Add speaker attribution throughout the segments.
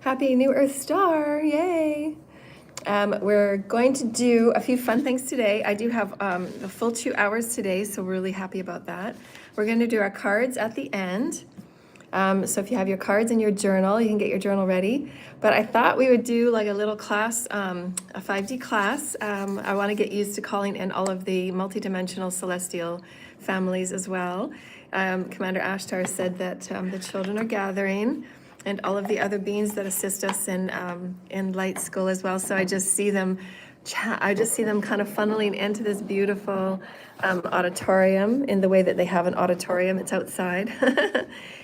Speaker 1: Happy New Earth Star, yay! We're going to do a few fun things today. I do have the full 2 hours today, so we're really happy about that. We're going to do our cards at the end. So if you have your cards in your journal, you can get your journal ready. But I thought we would do like a little class, a 5D class. I want to get used to calling in all of the multidimensional celestial families as well. Commander Ashtar said that the children are gathering, and all of the other beings that assist us in light school as well. So I just see them kind of funneling into this beautiful auditorium in the way that they have an auditorium. It's outside.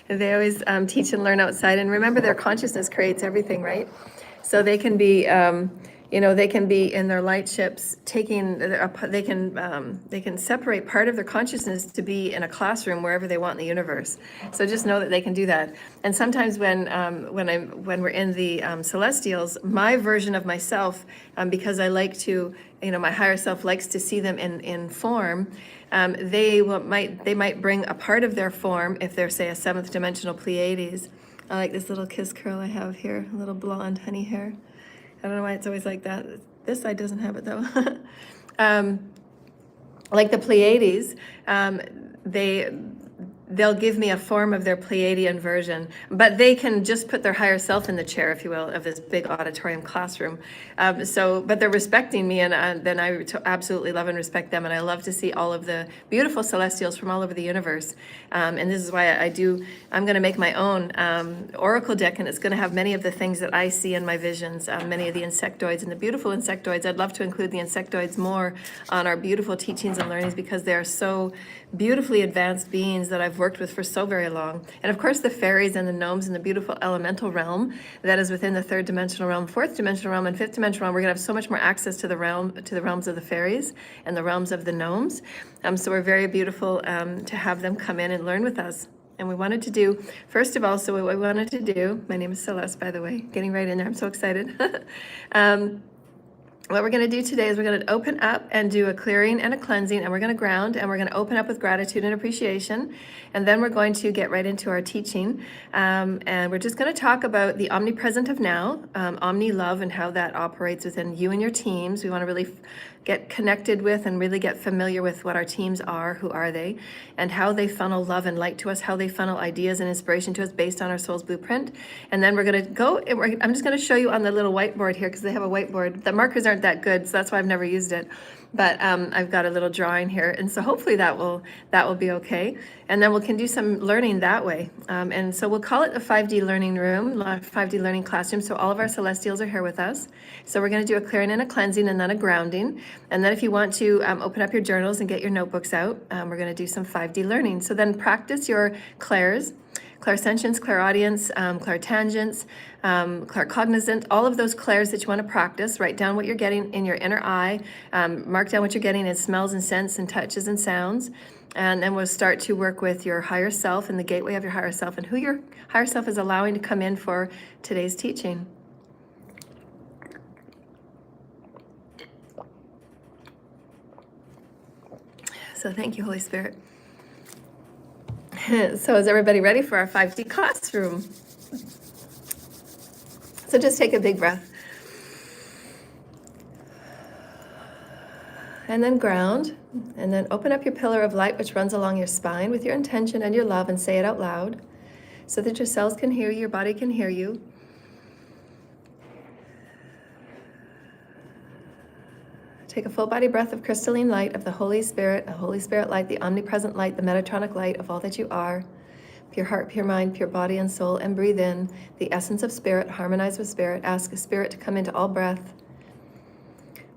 Speaker 1: And they always teach and learn outside. And remember, their consciousness creates everything, right? So they can be, they can be in their light ships they can separate part of their consciousness to be in a classroom wherever they want in the universe. So just know that they can do that. And sometimes when we're in the celestials, my version of myself, because I like to, my higher self likes to see them in form. They might bring a part of their form if they're, say, a seventh dimensional Pleiades. I like this little kiss curl I have here, a little blonde honey hair. I don't know why it's always like that. This side doesn't have it though. Like the Pleiades, they'll give me a form of their Pleiadian version, but they can just put their higher self in the chair, if you will, of this big auditorium classroom. But they're respecting me, and then I absolutely love and respect them, and I love to see all of the beautiful celestials from all over the universe. And this is why I'm going to make my own oracle deck, and it's going to have many of the things that I see in my visions, many of the insectoids and the beautiful insectoids. I'd love to include the insectoids more on our beautiful teachings and learnings, because they are so beautifully advanced beings that I've worked with for so very long. And of course the fairies and the gnomes and the beautiful elemental realm that is within the third dimensional realm, fourth dimensional realm, and fifth dimensional realm. We're gonna have so much more access to the realms of the fairies and the realms of the gnomes. So we're very beautiful to have them come in and learn with us. And we wanted to do, first of all, my name is Celeste, by the way, getting right in there, I'm so excited. What we're going to do today is we're going to open up and do a clearing and a cleansing, and we're going to ground, and we're going to open up with gratitude and appreciation, and then we're going to get right into our teaching. And we're just going to talk about the omnipresent of now, omni love, and how that operates within you and your teams. We want to really get connected with and really get familiar with what our teams are, who are they, and how they funnel love and light to us, how they funnel ideas and inspiration to us based on our soul's blueprint. And then we're going to go, I'm just going to show you on the little whiteboard here, because they have a whiteboard. The markers aren't that good, so that's why I've never used it. But I've got a little drawing here, and so hopefully that will be okay. And then we can do some learning that way. And so we'll call it a 5D learning room, 5D learning classroom. So all of our celestials are here with us. So we're going to do a clearing and a cleansing, and then a grounding. And then if you want to open up your journals and get your notebooks out, we're going to do some 5D learning. So then practice your clairs. Clairsentience, clairaudience, clairtangence, claircognizant, all of those clairs that you want to practice. Write down what you're getting in your inner eye. Mark down what you're getting in smells and scents and touches and sounds. And then we'll start to work with your higher self and the gateway of your higher self, and who your higher self is allowing to come in for today's teaching. So thank you, Holy Spirit. So is everybody ready for our 5D classroom? So just take a big breath. And then ground. And then open up your pillar of light, which runs along your spine, with your intention and your love, and say it out loud so that your cells can hear you, your body can hear you. Take a full body breath of crystalline light of the Holy Spirit, light, the omnipresent light, the Metatronic light of all that you are. Pure heart, pure mind, pure body and soul, and breathe in the essence of spirit, harmonize with spirit. Ask spirit to come into all breath.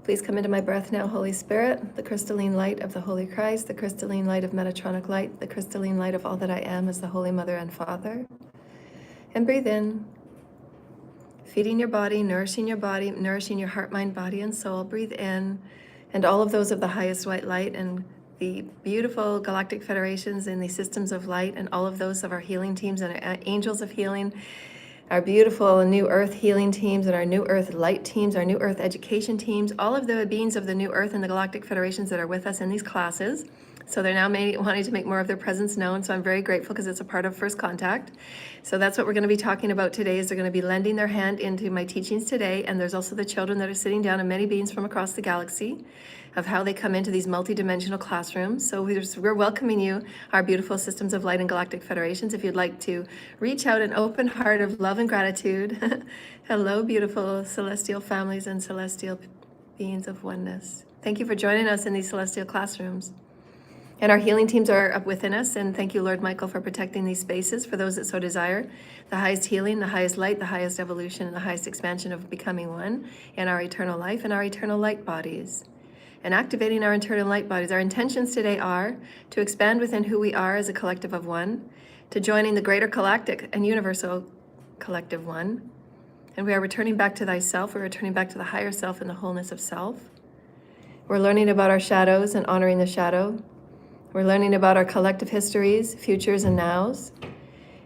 Speaker 1: Please come into my breath now, Holy Spirit, the crystalline light of the Holy Christ, the crystalline light of Metatronic light, the crystalline light of all that I am as the Holy Mother and Father. And breathe in. Feeding your body, nourishing your heart, mind, body, and soul. Breathe in, and all of those of the highest white light and the beautiful galactic federations and the systems of light, and all of those of our healing teams and our angels of healing, our beautiful new earth healing teams and our new earth light teams, our new earth education teams, all of the beings of the new earth and the galactic federations that are with us in these classes. So they're now wanting to make more of their presence known. So I'm very grateful because it's a part of First Contact. So that's what we're going to be talking about today, is they're going to be lending their hand into my teachings today. And there's also the children that are sitting down, and many beings from across the galaxy, of how they come into these multidimensional classrooms. So we're welcoming you, our beautiful systems of light and galactic federations. If you'd like to reach out an open heart of love and gratitude. Hello, beautiful celestial families and celestial beings of oneness. Thank you for joining us in these celestial classrooms. And our healing teams are up within us, and thank you, Lord Michael, for protecting these spaces for those that so desire. The highest healing, the highest light, the highest evolution, and the highest expansion of becoming one in our eternal life and our eternal light bodies. And activating our eternal light bodies. Our intentions today are to expand within who we are as a collective of one, to joining the greater galactic and universal collective one. And we are returning back to thyself. We're returning back to the higher self and the wholeness of self. We're learning about our shadows and honoring the shadow. We're learning about our collective histories, futures, and nows.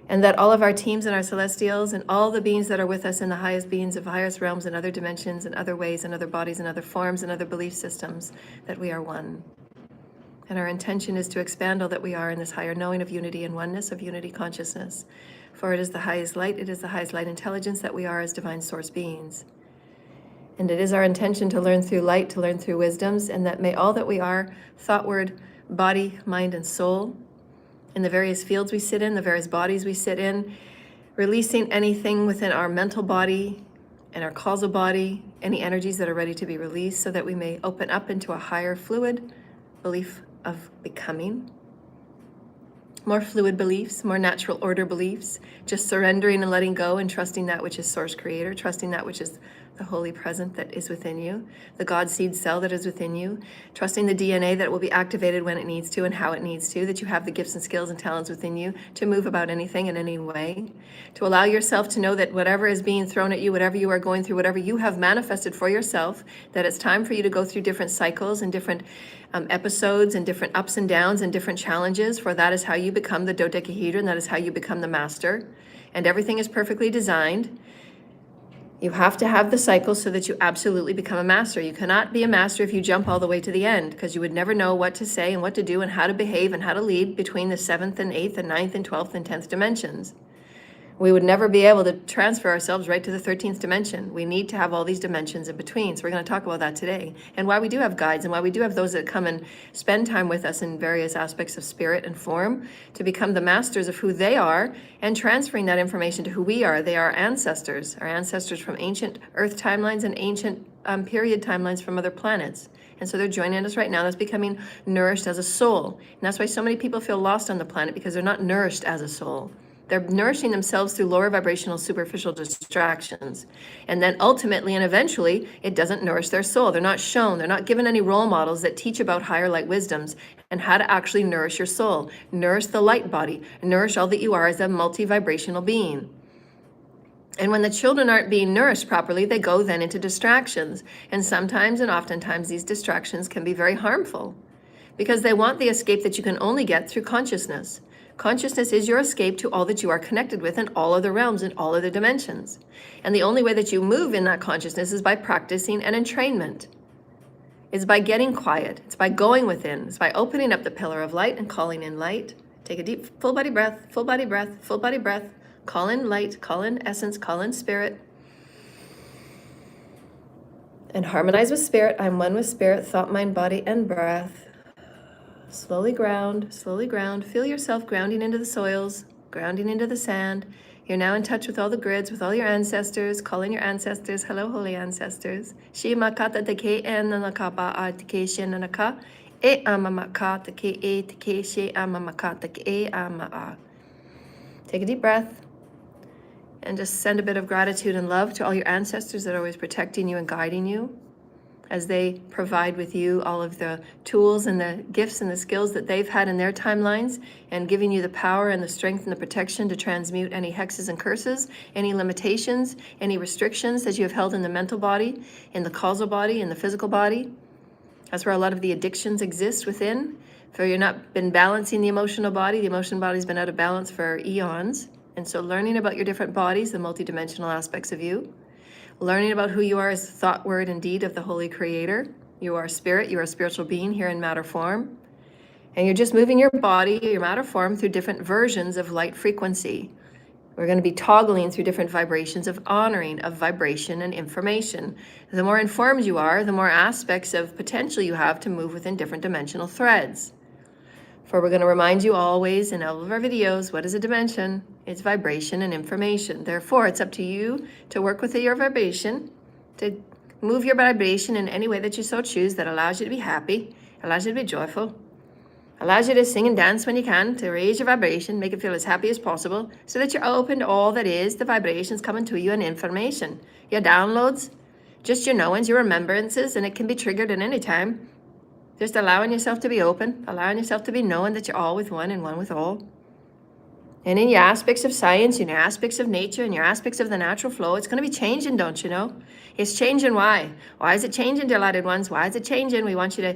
Speaker 1: And that all of our teams and our celestials and all the beings that are with us in the highest beings of highest realms and other dimensions and other ways and other bodies and other forms and other belief systems, that we are one. And our intention is to expand all that we are in this higher knowing of unity and oneness, of unity consciousness. For it is the highest light, it is the highest light intelligence that we are as divine source beings. And it is our intention to learn through light, to learn through wisdoms, and that may all that we are, thought, word, body, mind, and soul, in the various fields we sit in, the various bodies we sit in, releasing anything within our mental body and our causal body, any energies that are ready to be released, so that we may open up into a higher fluid belief of becoming. More fluid beliefs, more natural order beliefs, just surrendering and letting go and trusting that which is source creator, trusting that which is the holy present that is within you, the God seed cell that is within you, trusting the DNA that will be activated when it needs to and how it needs to, that you have the gifts and skills and talents within you to move about anything in any way, to allow yourself to know that whatever is being thrown at you, whatever you are going through, whatever you have manifested for yourself, that it's time for you to go through different cycles and different episodes and different ups and downs and different challenges, for that is how you become the dodecahedron, that is how you become the master, and everything is perfectly designed. You have to have the cycle so that you absolutely become a master. You cannot be a master if you jump all the way to the end, because you would never know what to say and what to do and how to behave and how to lead between the 7th and 8th and 9th and 12th and 10th dimensions. We would never be able to transfer ourselves right to the 13th dimension. We need to have all these dimensions in between. So we're going to talk about that today, and why we do have guides and why we do have those that come and spend time with us in various aspects of spirit and form to become the masters of who they are and transferring that information to who we are. They are ancestors, our ancestors from ancient Earth timelines and ancient period timelines from other planets. And so they're joining us right now. That's becoming nourished as a soul. And that's why so many people feel lost on the planet, because they're not nourished as a soul. They're nourishing themselves through lower vibrational, superficial distractions. And then ultimately and eventually, it doesn't nourish their soul. They're not shown, they're not given any role models that teach about higher light wisdoms and how to actually nourish your soul. Nourish the light body. Nourish all that you are as a multi-vibrational being. And when the children aren't being nourished properly, they go then into distractions. And sometimes and oftentimes these distractions can be very harmful, because they want the escape that you can only get through consciousness. Consciousness is your escape to all that you are connected with in all other realms and all other dimensions. And the only way that you move in that consciousness is by practicing and entrainment. It's by getting quiet. It's by going within. It's by opening up the pillar of light and calling in light. Take a deep full body breath, full body breath, full body breath. Call in light, call in essence, call in spirit. And harmonize with spirit. I'm one with spirit, thought, mind, body, and breath. Slowly ground, slowly ground. Feel yourself grounding into the soils, grounding into the sand. You're now in touch with all the grids, with all your ancestors. Call in your ancestors. Hello, holy ancestors. Shi makata te ke en nakapa a te ke shin naka. E ama makata ke e te ke she ama makata ke e ama a. Take a deep breath and just send a bit of gratitude and love to all your ancestors that are always protecting you and guiding you, as they provide with you all of the tools and the gifts and the skills that they've had in their timelines, and giving you the power and the strength and the protection to transmute any hexes and curses, any limitations, any restrictions that you have held in the mental body, in the causal body, in the physical body. That's where a lot of the addictions exist within. For you've not been balancing the emotional body's been out of balance for eons. And so learning about your different bodies, the multidimensional aspects of you, learning about who you are as thought, word, and deed of the Holy Creator. You are spirit, you are a spiritual being here in matter form. And you're just moving your body, your matter form, through different versions of light frequency. We're going to be toggling through different vibrations of honoring, of vibration and information. The more informed you are, the more aspects of potential you have to move within different dimensional threads. For we're going to remind you always in all of our videos, what is a dimension? It's vibration and information. Therefore, it's up to you to work with your vibration, to move your vibration in any way that you so choose that allows you to be happy, allows you to be joyful, allows you to sing and dance when you can, to raise your vibration, make it feel as happy as possible, so that you're open to all that is, the vibrations coming to you and information, your downloads, just your knowings, your remembrances, and it can be triggered at any time. Just allowing yourself to be open, allowing yourself to be knowing that you're all with one and one with all. And in your aspects of science, in your aspects of nature, in your aspects of the natural flow, it's going to be changing, don't you know? It's changing. Why? Why is it changing, delighted ones? Why is it changing? We want you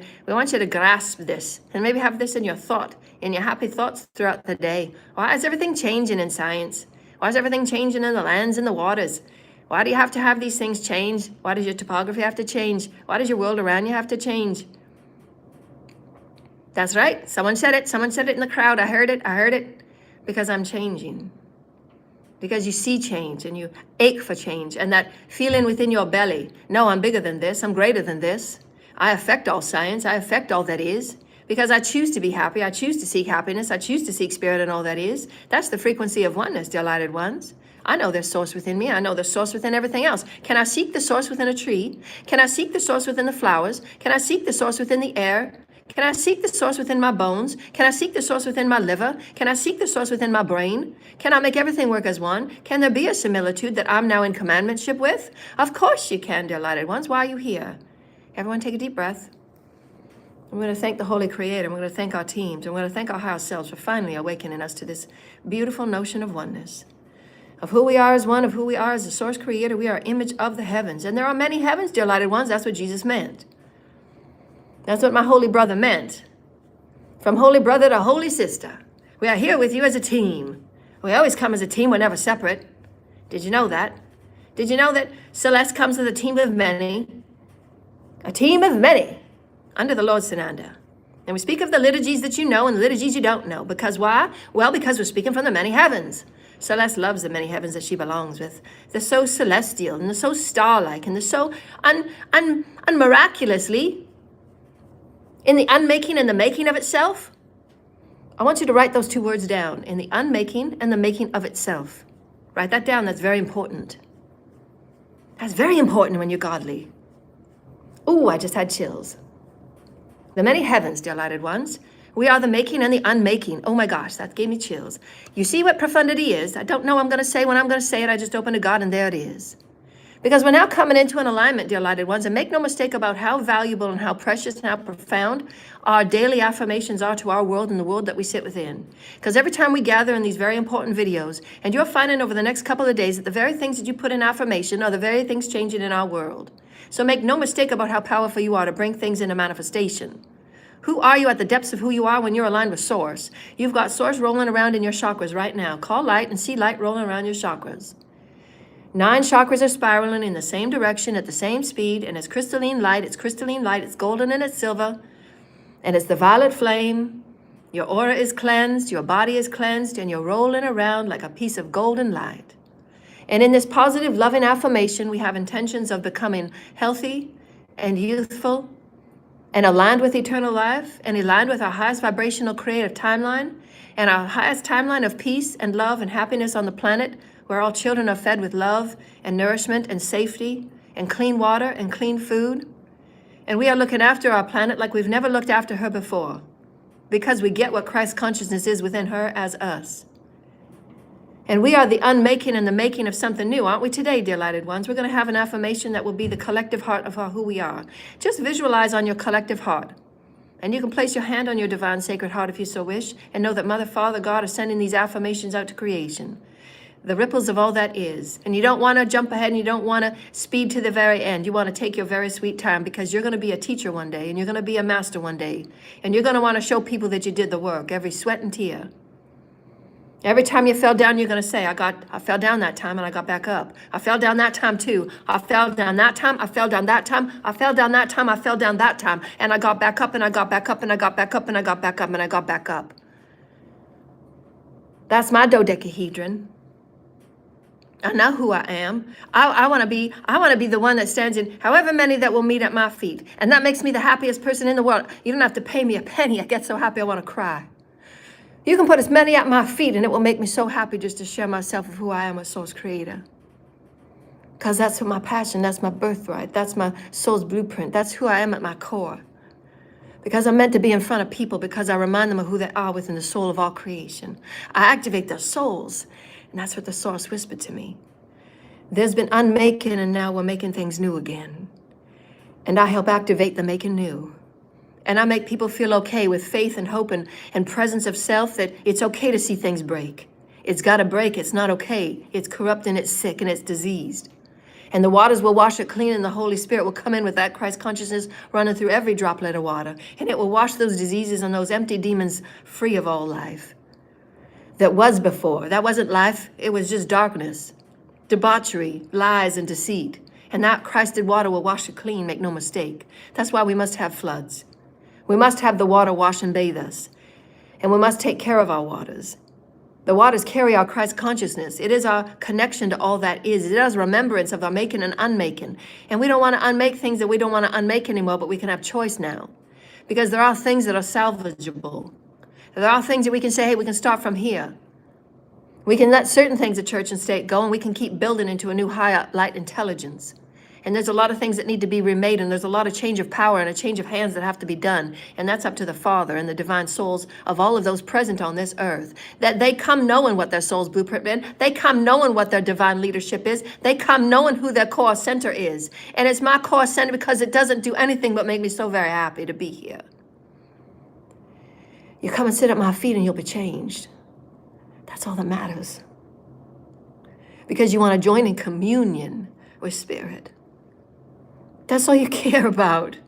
Speaker 1: to grasp this and maybe have this in your thought, in your happy thoughts throughout the day. Why is everything changing in science? Why is everything changing in the lands and the waters? Why do you have to have these things change? Why does your topography have to change? Why does your world around you have to change? That's right. Someone said it. Someone said it in the crowd. I heard it. I heard it. Because I'm changing. Because you see change and you ache for change, and that feeling within your belly, no, I'm bigger than this, I'm greater than this. I affect all science, I affect all that is. Because I choose to be happy, I choose to seek happiness, I choose to seek spirit and all that is. That's the frequency of oneness, delighted ones. I know there's source within me, I know there's source within everything else. Can I seek the source within a tree? Can I seek the source within the flowers? Can I seek the source within the air? Can I seek the source within my bones? Can I seek the source within my liver? Can I seek the source within my brain? Can I make everything work as one? Can there be a similitude that I'm now in commandmentship with? Of course you can, delighted ones. Why are you here? Everyone take a deep breath. I'm going to thank the Holy Creator. I'm going to thank our teams. I'm going to thank our higher selves for finally awakening us to this beautiful notion of oneness. Of who we are as one, of who we are as the source creator. We are image of the heavens. And there are many heavens, delighted ones. That's what Jesus meant. That's what my holy brother meant. From holy brother to holy sister. We are here with you as a team. We always come as a team. We're never separate. Did you know that? Did you know that Celeste comes as a team of many? A team of many under the Lord Sananda. And we speak of the liturgies that you know and the liturgies you don't know. Because why? Well, because we're speaking from the many heavens. Celeste loves the many heavens that she belongs with. They're so celestial and they're so star-like and they're so miraculously in the unmaking and the making of itself. I want you to write those two words down. In the unmaking and the making of itself. Write that down. That's very important. That's very important when you're godly. Ooh, I just had chills. The many heavens, delighted ones. We are the making and the unmaking. Oh my gosh, that gave me chills. You see what profundity is? I don't know what I'm going to say when I'm going to say it. I just open to God and there it is. Because we're now coming into an alignment, delighted ones, and make no mistake about how valuable and how precious and how profound our daily affirmations are to our world and the world that we sit within. Because every time we gather in these very important videos, and you're finding over the next couple of days that the very things that you put in affirmation are the very things changing in our world. So make no mistake about how powerful you are to bring things into manifestation. Who are you at the depths of who you are when you're aligned with Source? You've got Source rolling around in your chakras right now. Call light and see light rolling around your chakras. 9 chakras are spiraling in the same direction at the same speed, and it's crystalline light, it's golden and it's silver, and it's the violet flame. Your aura is cleansed, your body is cleansed, and you're rolling around like a piece of golden light. And in this positive, loving affirmation, we have intentions of becoming healthy and youthful and aligned with eternal life and aligned with our highest vibrational creative timeline and our highest timeline of peace and love and happiness on the planet, where all children are fed with love and nourishment and safety and clean water and clean food. And we are looking after our planet like we've never looked after her before, because we get what Christ consciousness is within her as us. And we are the unmaking and the making of something new, aren't we today, delighted ones? We're going to have an affirmation that will be the collective heart of who we are. Just visualize on your collective heart. And you can place your hand on your divine sacred heart if you so wish, and know that Mother, Father, God are sending these affirmations out to creation. The ripples of all that is. And you don't want to jump ahead and you don't want to speed to the very end. You want to take your very sweet time, because you're going to be a teacher one day and you're going to be a master one day. And you're going to want to show people that you did the work, every sweat and tear. Every time you fell down, you're going to say, I fell down that time and I got back up. I fell down that time too. I fell down that time. I fell down that time. I fell down that time. I fell down that time. And I got back up and I got back up and I got back up and I got back up and I got back up. That's my dodecahedron. I know who I am. I want to be the one that stands in however many that will meet at my feet. And that makes me the happiest person in the world. You don't have to pay me a penny. I get so happy I want to cry. You can put as many at my feet and it will make me so happy just to share myself of who I am as soul's creator. Because that's my passion, that's my birthright, that's my soul's blueprint, that's who I am at my core. Because I'm meant to be in front of people, because I remind them of who they are within the soul of all creation. I activate their souls, and that's what the source whispered to me. There's been unmaking and now we're making things new again. And I help activate the making new. And I make people feel okay with faith and hope and presence of self, that it's okay to see things break. It's got to break. It's not okay. It's corrupt and it's sick and it's diseased. And the waters will wash it clean, and the Holy Spirit will come in with that Christ consciousness running through every droplet of water. And it will wash those diseases and those empty demons free of all life. That was before. That wasn't life. It was just darkness, debauchery, lies, and deceit. And that Christed water will wash it clean, make no mistake. That's why we must have floods. We must have the water wash and bathe us. And we must take care of our waters. The waters carry our Christ consciousness. It is our connection to all that is. It is remembrance of our making and unmaking. And we don't want to unmake things that we don't want to unmake anymore, but we can have choice now. Because there are things that are salvageable. There are things that we can say, hey, we can start from here. We can let certain things of church and state go, and we can keep building into a new higher light intelligence. And there's a lot of things that need to be remade, and there's a lot of change of power and a change of hands that have to be done. And that's up to the Father and the divine souls of all of those present on this earth. That they come knowing what their soul's blueprint is. They come knowing what their divine leadership is. They come knowing who their core center is. And it's my core center because it doesn't do anything but make me so very happy to be here. You come and sit at my feet and you'll be changed. That's all that matters. Because you want to join in communion with Spirit. That's all you care about.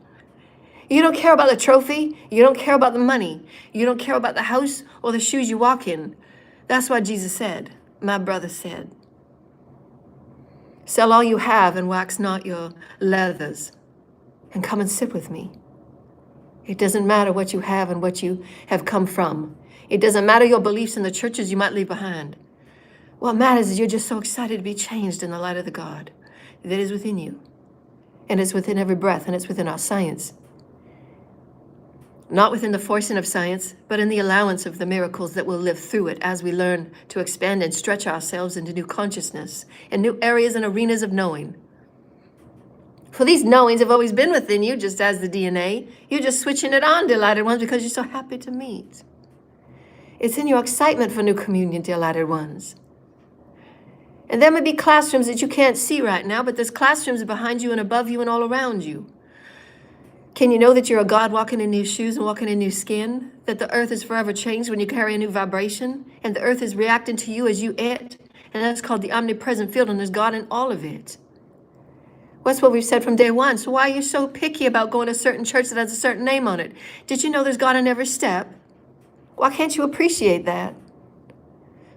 Speaker 1: You don't care about the trophy. You don't care about the money. You don't care about the house or the shoes you walk in. That's what Jesus said, my brother said. Sell all you have and wax not your leathers, and come and sit with me. It doesn't matter what you have and what you have come from. It doesn't matter your beliefs in the churches you might leave behind. What matters is you're just so excited to be changed in the light of the God that is within you. And it's within every breath, and it's within our science. Not within the forcing of science, but in the allowance of the miracles that will live through it as we learn to expand and stretch ourselves into new consciousness and new areas and arenas of knowing. For these knowings have always been within you, just as the DNA. You're just switching it on, delighted ones, because you're so happy to meet. It's in your excitement for new communion, delighted ones. And there may be classrooms that you can't see right now, but there's classrooms behind you and above you and all around you. Can you know that you're a God walking in new shoes and walking in new skin? That the earth is forever changed when you carry a new vibration? And the earth is reacting to you as you it? And that's called the omnipresent field, and there's God in all of it. That's what we've said from day one. So why are you so picky about going to a certain church that has a certain name on it? Did you know there's God in every step? Why can't you appreciate that?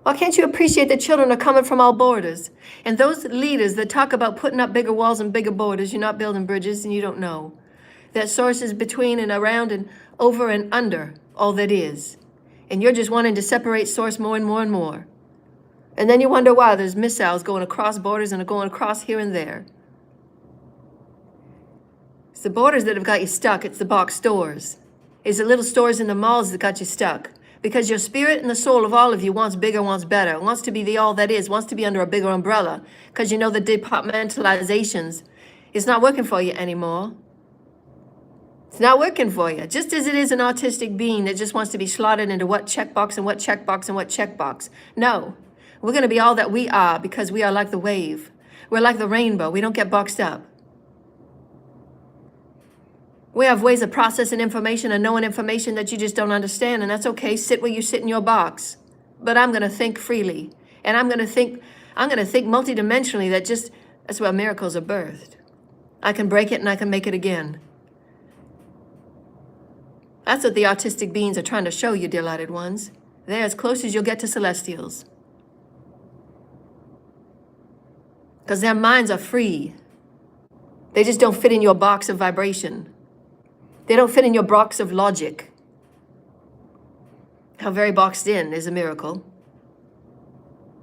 Speaker 1: Why can't you appreciate that children are coming from all borders? And those leaders that talk about putting up bigger walls and bigger borders, you're not building bridges and you don't know. That source is between and around and over and under all that is. And you're just wanting to separate source more and more and more. And then you wonder why there's missiles going across borders and going across here and there. It's the borders that have got you stuck. It's the box stores. It's the little stores in the malls that got you stuck. Because your spirit and the soul of all of you wants bigger, wants better, wants to be the all that is, wants to be under a bigger umbrella. Because you know the departmentalizations is not working for you anymore. It's not working for you. Just as it is an autistic being that just wants to be slotted into what checkbox and what checkbox and what checkbox. No, we're going to be all that we are because we are like the wave. We're like the rainbow. We don't get boxed up. We have ways of processing information and knowing information that you just don't understand, and that's okay. Sit where you sit in your box. But I'm going to think freely, and I'm going to think multidimensionally. That's where miracles are birthed. I can break it and I can make it again. That's what the autistic beings are trying to show you, delighted ones. They're as close as you'll get to celestials. Because their minds are free. They just don't fit in your box of vibration. They don't fit in your box of logic. How very boxed in is a miracle.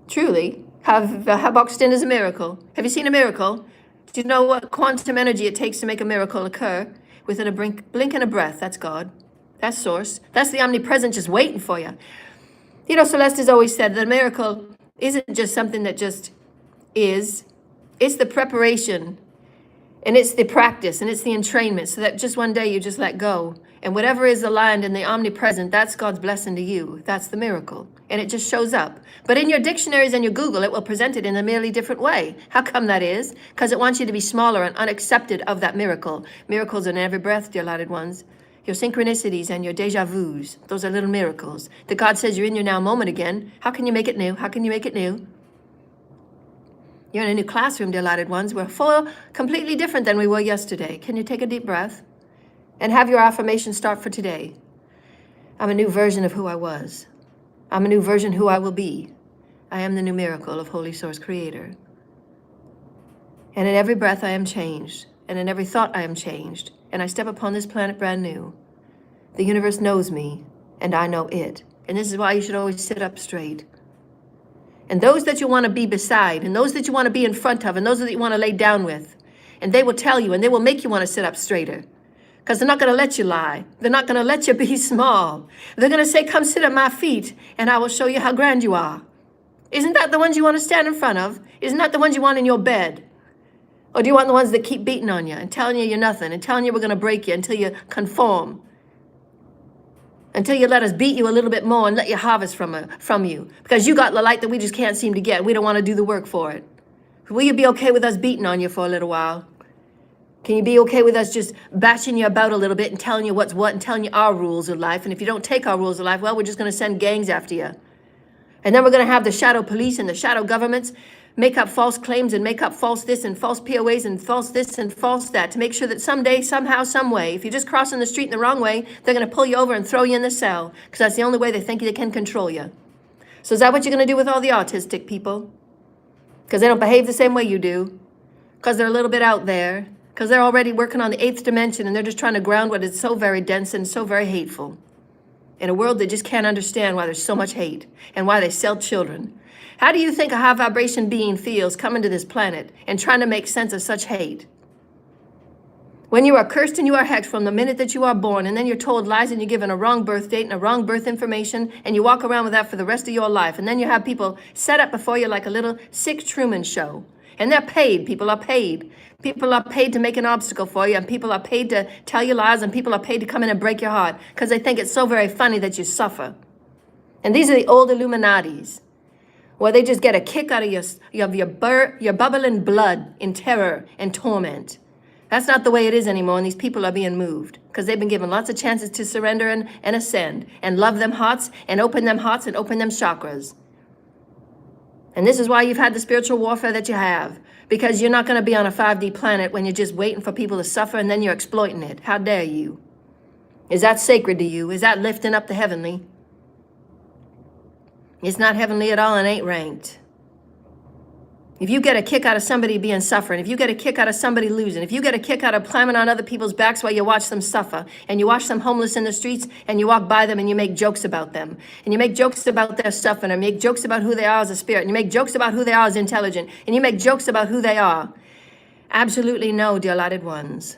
Speaker 1: Truly, how boxed in is a miracle. Have you seen a miracle? Do you know what quantum energy it takes to make a miracle occur? Within a blink and a breath, that's God. That's source. That's the omnipresent just waiting for you. You know, Celeste has always said that a miracle isn't just something that just is. It's the preparation, and it's the practice, and it's the entrainment, so that just one day you just let go. And whatever is aligned in the omnipresent, that's God's blessing to you. That's the miracle. And it just shows up. But in your dictionaries and your Google, it will present it in a merely different way. How come that is? Because it wants you to be smaller and unaccepted of that miracle. Miracles are in every breath, dear lighted ones. Your synchronicities and your deja vus, those are little miracles. That God says you're in your now moment again. How can you make it new? How can you make it new? You're in a new classroom, dear lighted ones. We're completely different than we were yesterday. Can you take a deep breath? And have your affirmation start for today. I'm a new version of who I was. I'm a new version who I will be. I am the new miracle of Holy Source Creator. And in every breath I am changed. And in every thought I am changed. And I step upon this planet brand new. The universe knows me, and I know it. And this is why you should always sit up straight. And those that you want to be beside, and those that you want to be in front of, and those that you want to lay down with, and they will tell you, and they will make you want to sit up straighter. Because they're not going to let you lie. They're not going to let you be small. They're going to say, come sit at my feet, and I will show you how grand you are. Isn't that the ones you want to stand in front of? Isn't that the ones you want in your bed? Or do you want the ones that keep beating on you and telling you you're nothing, and telling you we're going to break you until you conform? Until you let us beat you a little bit more and let you harvest from you. Because you got the light that we just can't seem to get. We don't want to do the work for it. Will you be okay with us beating on you for a little while? Can you be okay with us just bashing you about a little bit and telling you what's what and telling you our rules of life? And if you don't take our rules of life, well, we're just going to send gangs after you. And then we're going to have the shadow police and the shadow governments make up false claims and make up false this and false POAs and false this and false that to make sure that someday, somehow, some way, if you're just crossing the street in the wrong way, they're going to pull you over and throw you in the cell because that's the only way they think they can control you. So is that what you're going to do with all the autistic people? Because they don't behave the same way you do. Because they're a little bit out there. Because they're already working on the 8th dimension and they're just trying to ground what is so very dense and so very hateful. In a world that just can't understand why there's so much hate and why they sell children. How do you think a high vibration being feels coming to this planet and trying to make sense of such hate? When you are cursed and you are hexed from the minute that you are born, and then you're told lies and you're given a wrong birth date and a wrong birth information, and you walk around with that for the rest of your life, and then you have people set up before you like a little sick Truman show. And they're paid. People are paid. People are paid to make an obstacle for you, and people are paid to tell you lies, and people are paid to come in and break your heart because they think it's so very funny that you suffer. And these are the old Illuminatis, where they just get a kick out of your bubbling blood in terror and torment. That's not the way it is anymore, and these people are being moved because they've been given lots of chances to surrender and ascend and love them hearts and open them chakras. And this is why you've had the spiritual warfare that you have, because you're not going to be on a 5D planet when you're just waiting for people to suffer and then you're exploiting it. How dare you? Is that sacred to you? Is that lifting up the heavenly? It's not heavenly at all and ain't ranked. If you get a kick out of somebody being suffering, if you get a kick out of somebody losing, if you get a kick out of climbing on other people's backs while you watch them suffer, and you watch them homeless in the streets, and you walk by them and you make jokes about them, and you make jokes about their suffering, and make jokes about who they are as a spirit, and you make jokes about who they are as intelligent, and you make jokes about who they are. Absolutely no, dear lighted ones.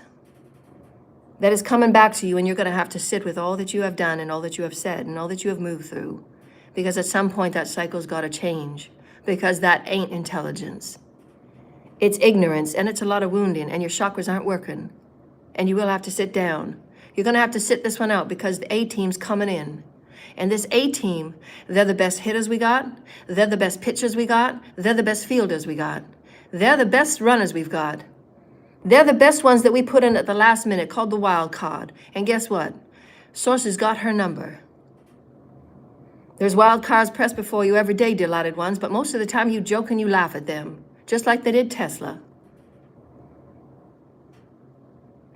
Speaker 1: That is coming back to you, and you're going to have to sit with all that you have done and all that you have said and all that you have moved through. Because at some point that cycle's got to change. Because that ain't intelligence. It's ignorance, and it's a lot of wounding, and your chakras aren't working. And you will have to sit down. You're going to have to sit this one out because the A-team's coming in. And this A-team, they're the best hitters we got. They're the best pitchers we got. They're the best fielders we got. They're the best runners we've got. They're the best ones that we put in at the last minute, called the wild card. And guess what? Source has got her number. There's wild cards pressed before you every day, dear lighted ones, but most of the time you joke and you laugh at them, just like they did Tesla.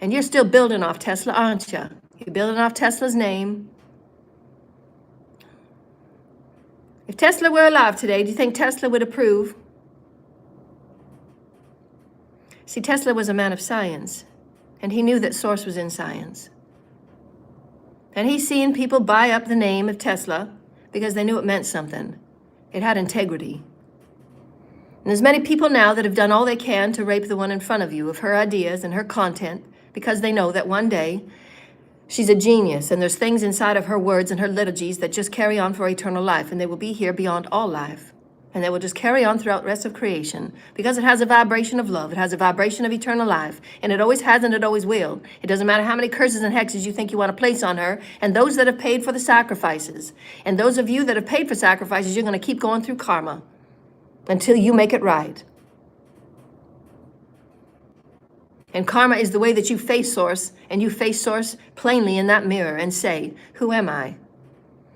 Speaker 1: And you're still building off Tesla, aren't you? You're building off Tesla's name. If Tesla were alive today, do you think Tesla would approve? See, Tesla was a man of science, and he knew that source was in science. And he's seen people buy up the name of Tesla because they knew it meant something. It had integrity. And there's many people now that have done all they can to rape the one in front of you of her ideas and her content because they know that one day she's a genius and there's things inside of her words and her liturgies that just carry on for eternal life, and they will be here beyond all life. And they will just carry on throughout the rest of creation because it has a vibration of love. It has a vibration of eternal life. And it always has and it always will. It doesn't matter how many curses and hexes you think you want to place on her and those that have paid for the sacrifices. And those of you that have paid for sacrifices, you're going to keep going through karma until you make it right. And karma is the way that you face source, and you face source plainly in that mirror and say, who am I?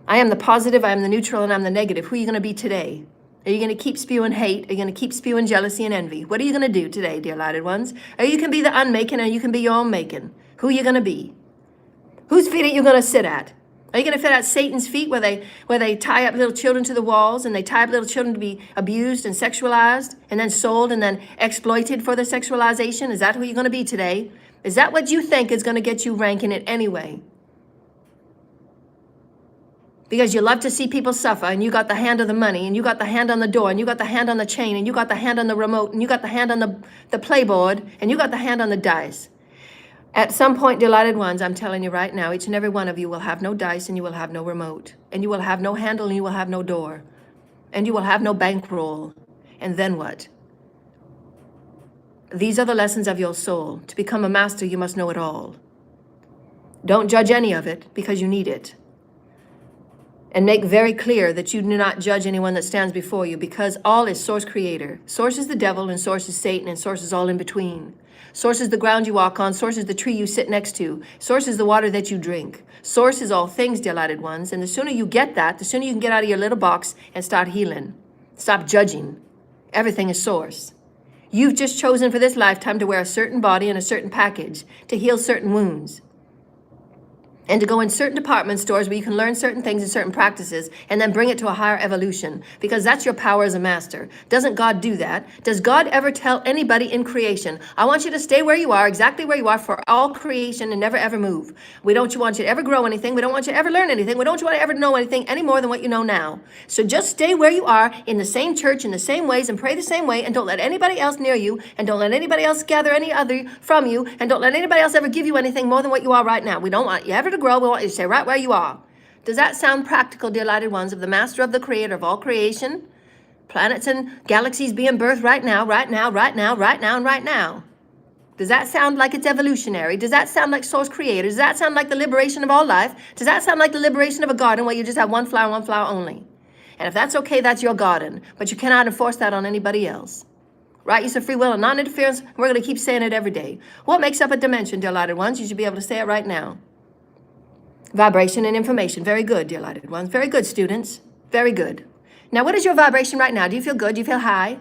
Speaker 1: I am the positive, I am the neutral, and I'm the negative. Who are you going to be today? Are you going to keep spewing hate? Are you going to keep spewing jealousy and envy? What are you going to do today, dear lighted ones? Or you can be the unmaking, or you can be your own making. Who are you going to be? Whose feet are you going to sit at? Are you going to fit at Satan's feet where they tie up little children to the walls and they tie up little children to be abused and sexualized and then sold and then exploited for their sexualization? Is that who you're going to be today? Is that what you think is going to get you ranking it anyway? Because you love to see people suffer, and you got the hand of the money, and you got the hand on the door, and you got the hand on the chain, and you got the hand on the remote, and you got the hand on the playboard, and you got the hand on the dice. At some point, delighted ones, I'm telling you right now, each and every one of you will have no dice, and you will have no remote, and you will have no handle, and you will have no door, and you will have no bankroll. And then what? These are the lessons of your soul. To become a master, you must know it all. Don't judge any of it because you need it. And make very clear that you do not judge anyone that stands before you, because all is source creator. Source is the devil, and source is Satan, and source is all in between. Source is the ground you walk on. Source is the tree you sit next to. Source is the water that you drink. Source is all things, dear lighted ones. And the sooner you get that, the sooner you can get out of your little box and start healing. Stop judging. Everything is source. You've just chosen for this lifetime to wear a certain body and a certain package to heal certain wounds. And to go in certain department stores where you can learn certain things and certain practices and then bring it to a higher evolution, because that's your power as a master. Doesn't God do that? Does God ever tell anybody in creation, I want you to stay where you are, exactly where you are for all creation, and never ever move? We don't want you to ever grow anything. We don't want you to ever learn anything. We don't want you to ever know anything any more than what you know now. So just stay where you are in the same church, in the same ways, and pray the same way, and don't let anybody else near you, and don't let anybody else gather any other from you, and don't let anybody else ever give you anything more than what you are right now. We don't want you ever to grow. We want you to stay right where you are. Does that sound practical, dear lighted ones, of the master of the creator of all creation? Planets and galaxies being birthed right now, right now, right now, right now, and right now. Does that sound like it's evolutionary? Does that sound like source creator? Does that sound like the liberation of all life? Does that sound like the liberation of a garden where you just have one flower only? And if that's okay, that's your garden. But you cannot enforce that on anybody else. Right? Use of free will and non-interference. We're going to keep saying it every day. What makes up a dimension, dear lighted ones? You should be able to say it right now. Vibration and information. Very good, dear lighted ones. Very good, students. Very good. Now, what is your vibration right now? Do you feel good? Do you feel high?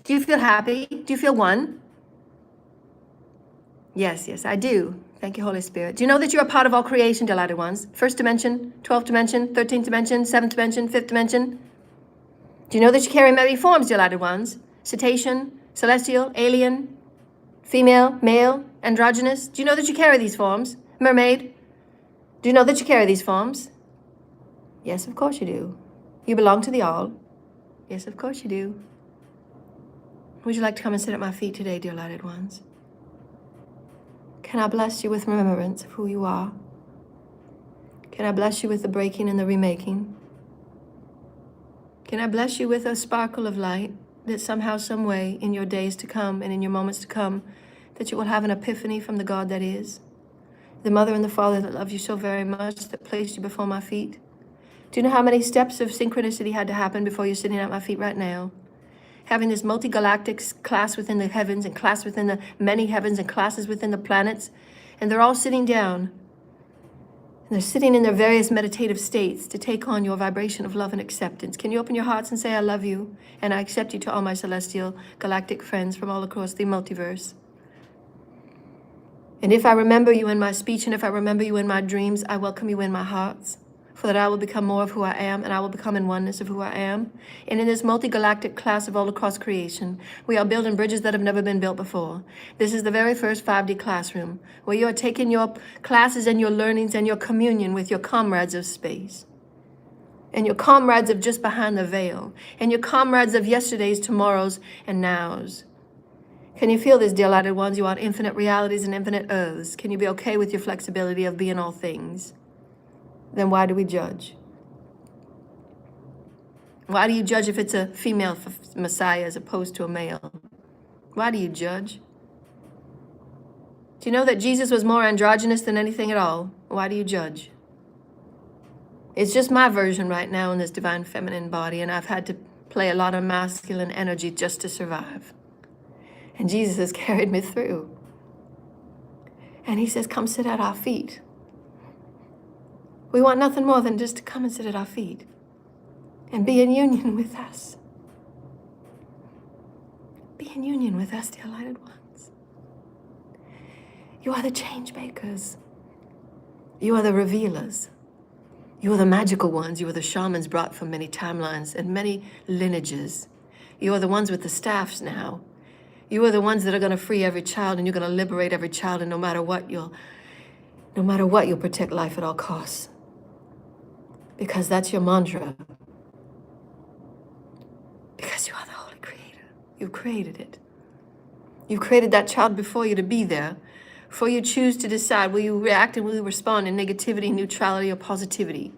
Speaker 1: Do you feel happy? Do you feel one? Yes, I do. Thank you, Holy Spirit. Do you know that you're a part of all creation, dear lighted ones? First dimension, 12th dimension, 13th dimension, 7th dimension, 5th dimension. Do you know that you carry many forms, dear lighted ones? Cetacean, celestial, alien, female, male, androgynous. Do you know that you carry these forms? Mermaid. Do you know that you carry these forms? Yes, of course you do. You belong to the all. Yes, of course you do. Would you like to come and sit at my feet today, dear lighted ones? Can I bless you with remembrance of who you are? Can I bless you with the breaking and the remaking? Can I bless you with a sparkle of light that somehow, some way, in your days to come and in your moments to come, that you will have an epiphany from the God that is? The mother and the father that love you so very much, that placed you before my feet. Do you know how many steps of synchronicity had to happen before you're sitting at my feet right now? Having this multi-galactic class within the heavens and class within the many heavens and classes within the planets. And they're all sitting down. And they're sitting in their various meditative states to take on your vibration of love and acceptance. Can you open your hearts and say, I love you, and I accept you to all my celestial galactic friends from all across the multiverse? And if I remember you in my speech, and if I remember you in my dreams, I welcome you in my hearts. for that I will become more of who I am, and I will become in oneness of who I am. And in this multi-galactic class of all across creation, we are building bridges that have never been built before. This is the very first 5D classroom, where you are taking your classes and your learnings and your communion with your comrades of space, and your comrades of just behind the veil, and your comrades of yesterdays, tomorrows, and nows. Can you feel this, dear lighted ones? You are infinite realities and infinite earths. Can you be okay with your flexibility of being all things? Then why do we judge? Why do you judge if it's a female Messiah as opposed to a male? Why do you judge? Do you know that Jesus was more androgynous than anything at all? Why do you judge? It's just my version right now in this divine feminine body, and I've had to play a lot of masculine energy just to survive. And Jesus has carried me through. And he says, come sit at our feet. We want nothing more than just to come and sit at our feet and be in union with us. Be in union with us, dear lighted ones. You are the change makers. You are the revealers. You are the magical ones. You are the shamans brought from many timelines and many lineages. You are the ones with the staffs now. You are the ones that are going to free every child, and you're going to liberate every child, and no matter what, you'll protect life at all costs. Because that's your mantra. Because you are the Holy Creator. You've created it. You've created that child before you to be there. Before you choose to decide, will you react and will you respond in negativity, neutrality, or positivity?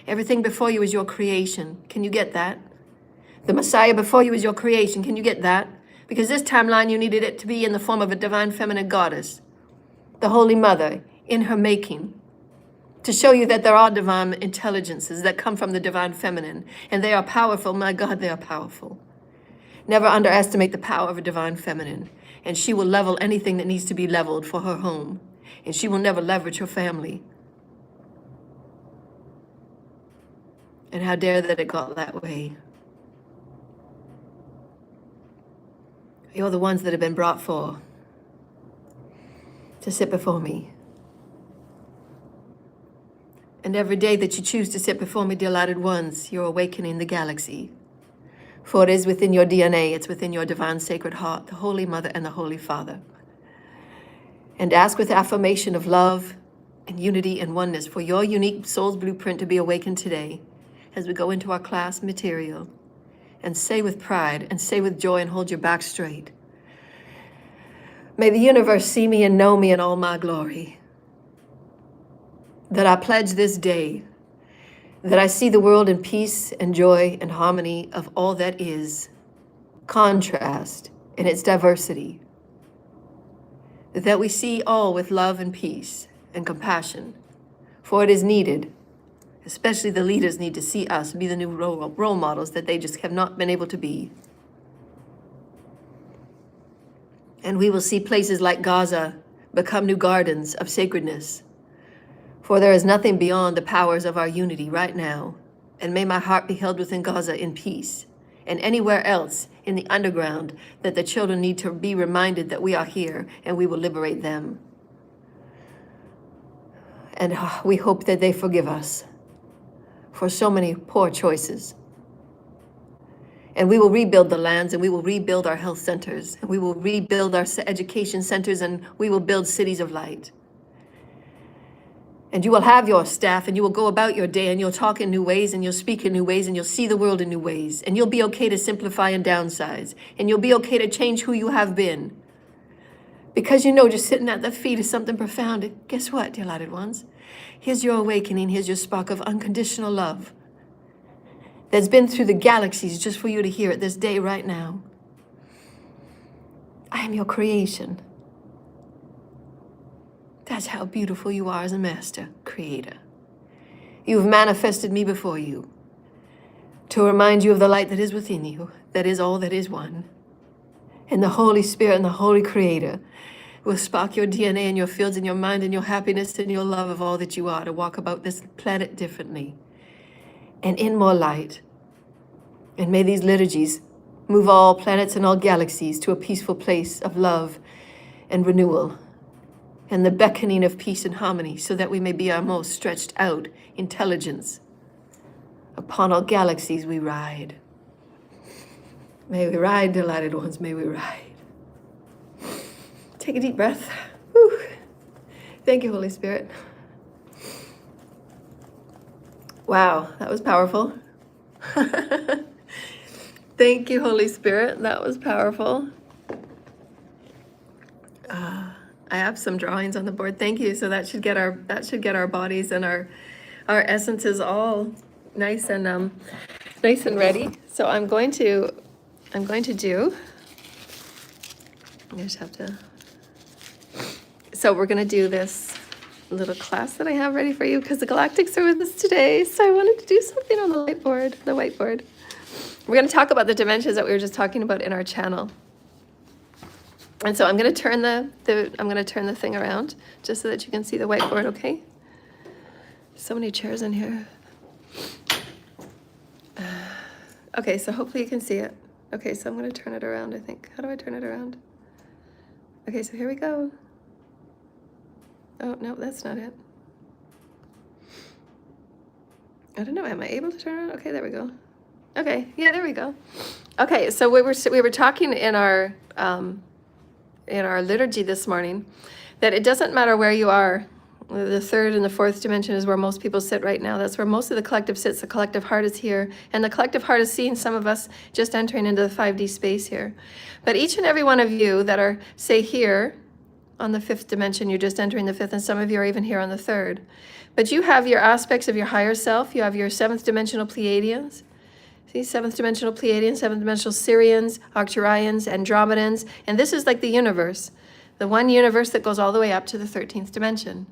Speaker 1: Everything before you is your creation. Can you get that? The Messiah before you is your creation. Can you get that? Because this timeline, you needed it to be in the form of a divine feminine goddess, the Holy Mother, in her making, to show you that there are divine intelligences that come from the divine feminine, and they are powerful. My God, they are powerful. Never underestimate the power of a divine feminine, and she will level anything that needs to be leveled for her home, and she will never leverage her family. And how dare that it got that way. You're the ones that have been brought for to sit before me. And every day that you choose to sit before me, dear lighted ones, you're awakening the galaxy. For it is within your DNA, it's within your divine sacred heart, the Holy Mother and the Holy Father. And ask with affirmation of love and unity and oneness for your unique soul's blueprint to be awakened today as we go into our class material. And say with pride and say with joy and hold your back straight. May the universe see me and know me in all my glory. That I pledge this day that I see the world in peace and joy and harmony of all that is, contrast in its diversity. That we see all with love and peace and compassion, for it is needed. Especially the leaders need to see us be the new role models that they just have not been able to be. And we will see places like Gaza become new gardens of sacredness. For there is nothing beyond the powers of our unity right now. And may my heart be held within Gaza in peace. And anywhere else in the underground that the children need to be reminded that we are here and we will liberate them. And we hope that they forgive us for so many poor choices. And we will rebuild the lands, and we will rebuild our health centers, and we will rebuild our education centers, and we will build cities of light. And you will have your staff, and you will go about your day, and you'll talk in new ways, and you'll speak in new ways, and you'll see the world in new ways, and you'll be okay to simplify and downsize, and you'll be okay to change who you have been. Because you know just sitting at the feet is something profound. And guess what, dear lighted ones? Here's your awakening. Here's your spark of unconditional love that's been through the galaxies just for you to hear it this day right now. I am your creation. That's how beautiful you are as a master creator. You've manifested me before you to remind you of the light that is within you, that is all that is one. And the Holy Spirit and the Holy Creator will spark your DNA and your fields and your mind and your happiness and your love of all that you are to walk about this planet differently and in more light. And may these liturgies move all planets and all galaxies to a peaceful place of love and renewal and the beckoning of peace and harmony so that we may be our most stretched out intelligence Upon all galaxies we ride. May we ride, delighted ones, may we ride. Take a deep breath. Whew. Thank you, Holy Spirit. Wow, that was powerful. Thank you, Holy Spirit. That was powerful. I have some drawings on the board. Thank you. So that should get our bodies and our essences all nice and ready. So I'm going to do. I just have to. So we're going to do this little class that I have ready for you because the galactics are with us today. So I wanted to do something on the whiteboard. We're going to talk about the dimensions that we were just talking about in our channel. And so I'm going to turn the thing around just so that you can see the whiteboard, okay? So many chairs in here. Okay, so hopefully you can see it. Okay, so I'm going to turn it around, I think. How do I turn it around? Okay, so here we go. Oh, no, that's not it. I don't know, am I able to turn it around? Okay, there we go. Okay, yeah, there we go. Okay, so we were talking in our liturgy this morning that it doesn't matter where you are. The third and the fourth dimension is where most people sit right now. That's where most of the collective sits. The collective heart is here. And the collective heart is seeing some of us just entering into the 5D space here. But each and every one of you that are, say, here on the fifth dimension, you're just entering the fifth, and some of you are even here on the third. But you have your aspects of your higher self. You have your seventh dimensional Pleiadians. See, seventh dimensional Pleiadians, seventh dimensional Sirians, Arcturians, Andromedans. And this is like the universe, the one universe that goes all the way up to the 13th dimension.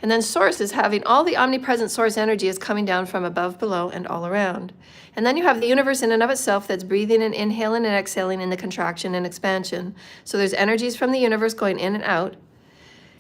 Speaker 1: And then Source is having all the omnipresent Source energy is coming down from above, below, and all around. And then you have the universe in and of itself that's breathing and inhaling and exhaling in the contraction and expansion. So there's energies from the universe going in and out.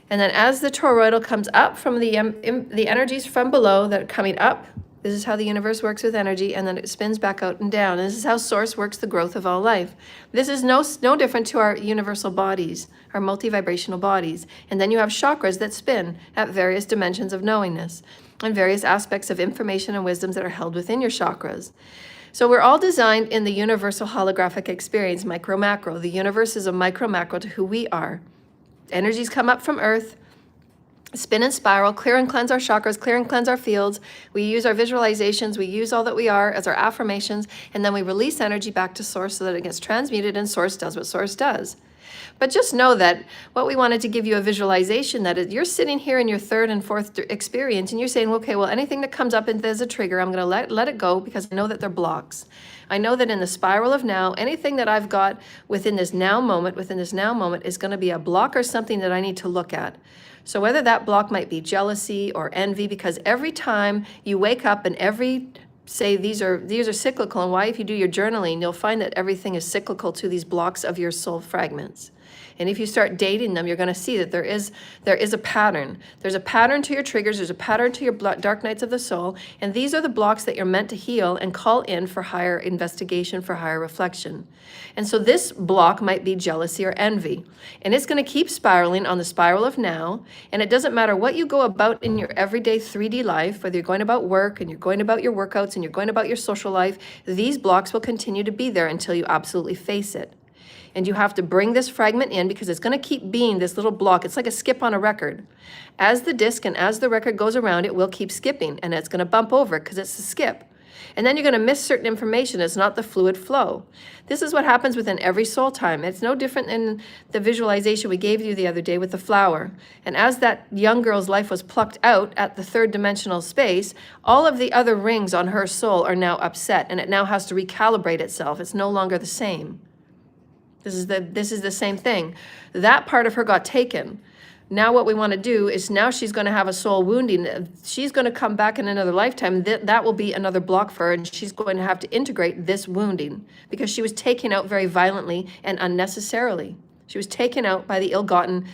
Speaker 1: And then as the toroidal comes up from the energies from below that are coming up, this is how the universe works with energy, and then it spins back out and down. And this is how Source works the growth of all life. This is no different to our universal bodies, our multi-vibrational bodies. And then you have chakras that spin at various dimensions of knowingness and various aspects of information and wisdoms that are held within your chakras. So we're all designed in the universal holographic experience, micro-macro. The universe is a micro-macro to who we are. Energies come up from Earth, spin and spiral, clear and cleanse our chakras, clear and cleanse our fields. We use our visualizations, we use all that we are as our affirmations, and then we release energy back to Source so that it gets transmuted and Source does what Source does. But just know that what we wanted to give you a visualization that you're sitting here in your third and fourth experience and you're saying, okay, well, anything that comes up as a trigger, I'm going to let it go because I know that they're blocks. I know that in the spiral of now, anything that I've got within this now moment is going to be a block or something that I need to look at. So whether that block might be jealousy or envy, because every time you wake up and say these are cyclical, and why if you do your journaling, you'll find that everything is cyclical to these blocks of your soul fragments. And if you start dating them, you're going to see that there is a pattern. There's a pattern to your triggers. There's a pattern to your dark nights of the soul. And these are the blocks that you're meant to heal and call in for higher investigation, for higher reflection. And so this block might be jealousy or envy. And it's going to keep spiraling on the spiral of now. And it doesn't matter what you go about in your everyday 3D life, whether you're going about work and you're going about your workouts and you're going about your social life, these blocks will continue to be there until you absolutely face it. And you have to bring this fragment in because it's going to keep being this little block. It's like a skip on a record. As the disc and as the record goes around, it will keep skipping and it's going to bump over because it's a skip. And then you're going to miss certain information. It's not the fluid flow. This is what happens within every soul time. It's no different than the visualization we gave you the other day with the flower. And as that young girl's life was plucked out at the third dimensional space, all of the other rings on her soul are now upset and it now has to recalibrate itself. It's no longer the same. This is the same thing. That part of her got taken. Now what we want to do is now she's going to have a soul wounding. She's going to come back in another lifetime. That will be another block for her, and she's going to have to integrate this wounding because she was taken out very violently and unnecessarily. She was taken out by the ill-gotten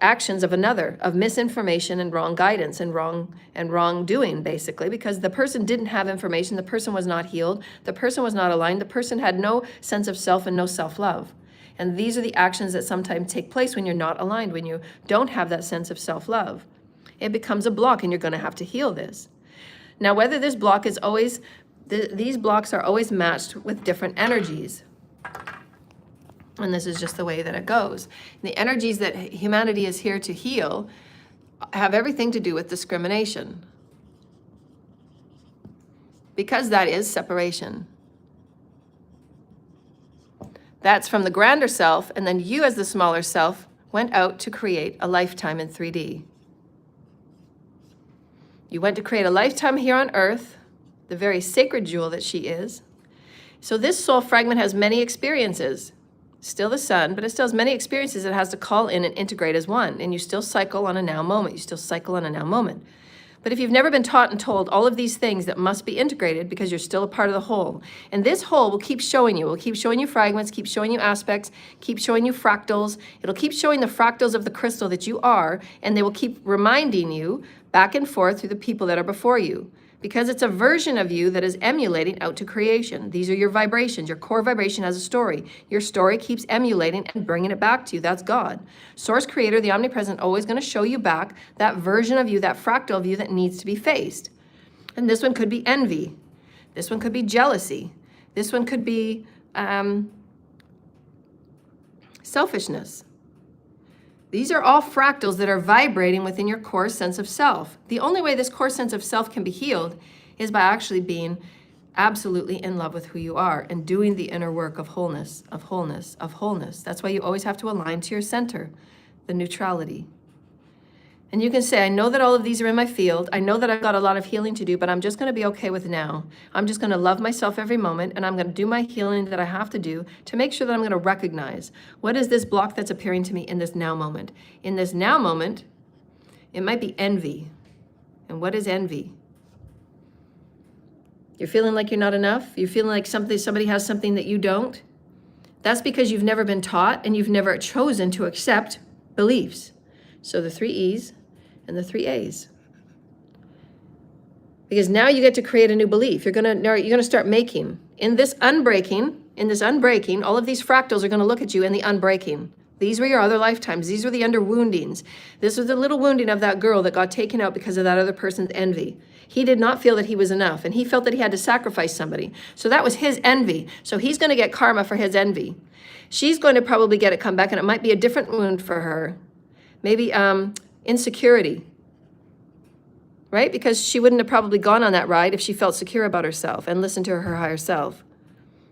Speaker 1: actions of another, of misinformation and wrong guidance and wrongdoing, basically, because the person didn't have information, the person was not healed, the person was not aligned, the person had no sense of self and no self-love. And these are the actions that sometimes take place when you're not aligned, when you don't have that sense of self-love. It becomes a block and you're going to have to heal this. Now, whether this block is always These blocks are always matched with different energies. And this is just the way that it goes. The energies that humanity is here to heal have everything to do with discrimination. Because that is separation. That's from the grander self, and then you as the smaller self went out to create a lifetime in 3D. You went to create a lifetime here on earth, the very sacred jewel that she is. So this soul fragment has many experiences. Still the sun, but it still has many experiences it has to call in and integrate as one. And you still cycle on a now moment. You still cycle on a now moment. But if you've never been taught and told all of these things that must be integrated because you're still a part of the whole, and this whole will keep showing you, will keep showing you fragments, keep showing you aspects, keep showing you fractals. It'll keep showing the fractals of the crystal that you are, and they will keep reminding you back and forth through the people that are before you. Because it's a version of you that is emulating out to creation. These are your vibrations. Your core vibration has a story. Your story keeps emulating and bringing it back to you. That's God. Source creator, the omnipresent, always going to show you back that version of you, that fractal of you that needs to be faced. And this one could be envy. This one could be jealousy. This one could be selfishness. These are all fractals that are vibrating within your core sense of self. The only way this core sense of self can be healed is by actually being absolutely in love with who you are and doing the inner work of wholeness, of wholeness, of wholeness. That's why you always have to align to your center, the neutrality. And you can say, I know that all of these are in my field. I know that I've got a lot of healing to do, but I'm just going to be okay with now. I'm just going to love myself every moment, and I'm going to do my healing that I have to do to make sure that I'm going to recognize what is this block that's appearing to me in this now moment. In this now moment, it might be envy. And what is envy? You're feeling like you're not enough? You're feeling like somebody has something that you don't? That's because you've never been taught and you've never chosen to accept beliefs. So the 3 E's and the 3 A's. Because now you get to create a new belief. You're gonna start making. In this unbreaking, all of these fractals are gonna look at you in the unbreaking. These were your other lifetimes. These were the under woundings. This was the little wounding of that girl that got taken out because of that other person's envy. He did not feel that he was enough, and he felt that he had to sacrifice somebody. So that was his envy. So he's gonna get karma for his envy. She's going to probably get it come back, and it might be a different wound for her. Maybe insecurity, right? Because she wouldn't have probably gone on that ride if she felt secure about herself and listened to her higher self.